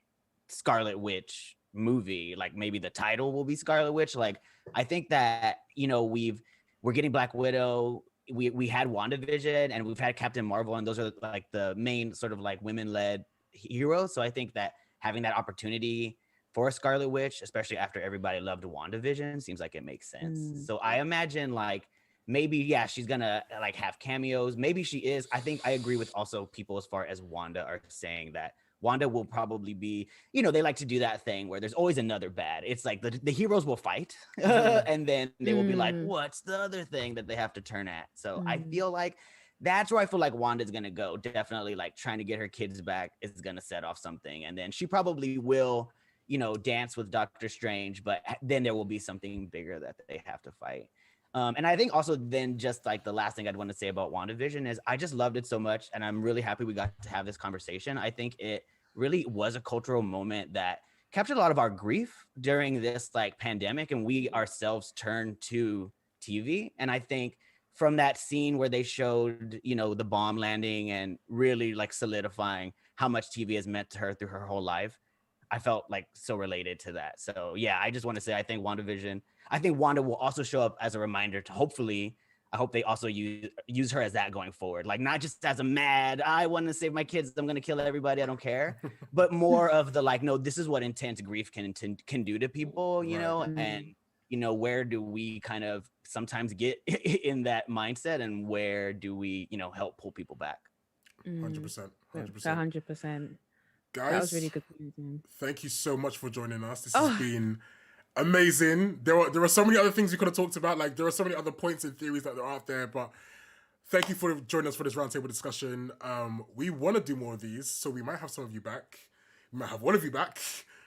Scarlet Witch movie. Like maybe the title will be Scarlet Witch. Like I think that, you know, we're getting Black Widow. We had WandaVision and we've had Captain Marvel, and those are like the main sort of like women-led heroes. So I think that having that opportunity for a Scarlet Witch, especially after everybody loved WandaVision, seems like it makes sense. So I imagine like maybe, yeah, she's gonna like have cameos. Maybe she is. I think I agree with also people as far as Wanda are saying that Wanda will probably be, you know, they like to do that thing where there's always another bad. It's like the heroes will fight and then they will be like, what's the other thing that they have to turn at? So I feel like that's where I feel like Wanda's going to go. Definitely like trying to get her kids back is going to set off something. And then she probably will, you know, dance with Doctor Strange, but then there will be something bigger that they have to fight. And I think also then just like the last thing I'd want to say about WandaVision is I just loved it so much. And I'm really happy we got to have this conversation. I think it really was a cultural moment that captured a lot of our grief during this like pandemic. And we ourselves turned to TV. And I think from that scene where they showed, you know, the bomb landing and really like solidifying how much TV has meant to her through her whole life, I felt like so related to that. So yeah, I just want to say, I think Wanda will also show up as a reminder to hopefully, I hope they also use her as that going forward. Like not just as a mad, I want to save my kids, I'm going to kill everybody, I don't care. But more of the like, no, this is what intense grief can do to people, you know? And, you know, where do we kind of sometimes get in that mindset, and where do we, you know, help pull people back? 100%. 100%. Guys, that was really good. Thank you so much for joining us. This has been amazing. There are so many other things we could have talked about. Like there are so many other points and theories that are out there, but thank you for joining us for this roundtable discussion. We want to do more of these, so we might have some of you back. We might have one of you back.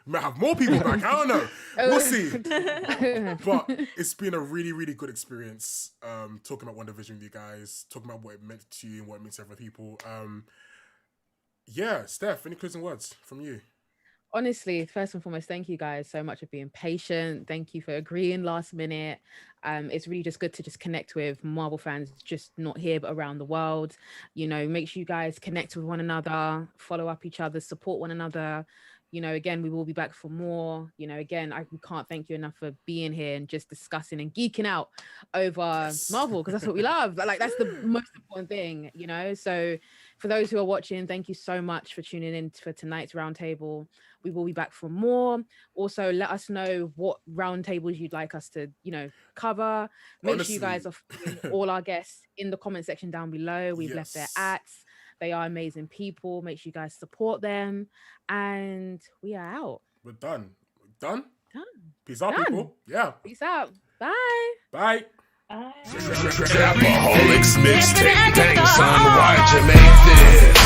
We might have more people back. I don't know. We'll see. But it's been a really, really good experience talking about WandaVision with you guys, talking about what it meant to you and what it means to other people. Yeah, Steph, any closing words from you? Honestly, first and foremost, thank you guys so much for being patient. Thank you for agreeing last minute. It's really just good to just connect with Marvel fans, just not here, but around the world. You know, make sure you guys connect with one another, follow up each other, support one another. You know, again, we will be back for more. You know, again, we can't thank you enough for being here and just discussing and geeking out over Marvel, because that's what we love. Like, that's the most important thing, you know? So for those who are watching, thank you so much for tuning in for tonight's roundtable. We will be back for more. Also, let us know what roundtables you'd like us to, you know, cover. Make sure you guys are following all our guests in the comment section down below. We've left their ats. They are amazing people. Make sure you guys support them. And we are out. We're done. Done? Done. Peace out, people. Yeah. Peace out. Bye. Bye. Trapaholics mixtape. Dang, son, why'd you make this?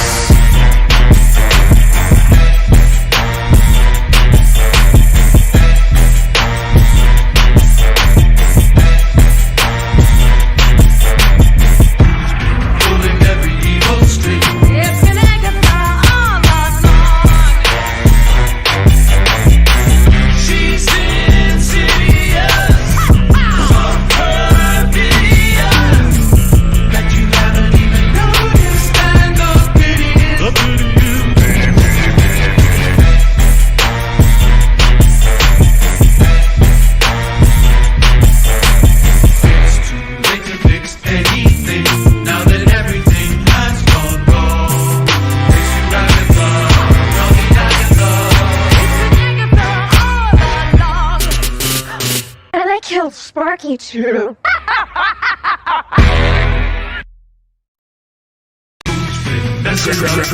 Sparky too.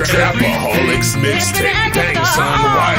Trapaholics mixtape. Dang, son, why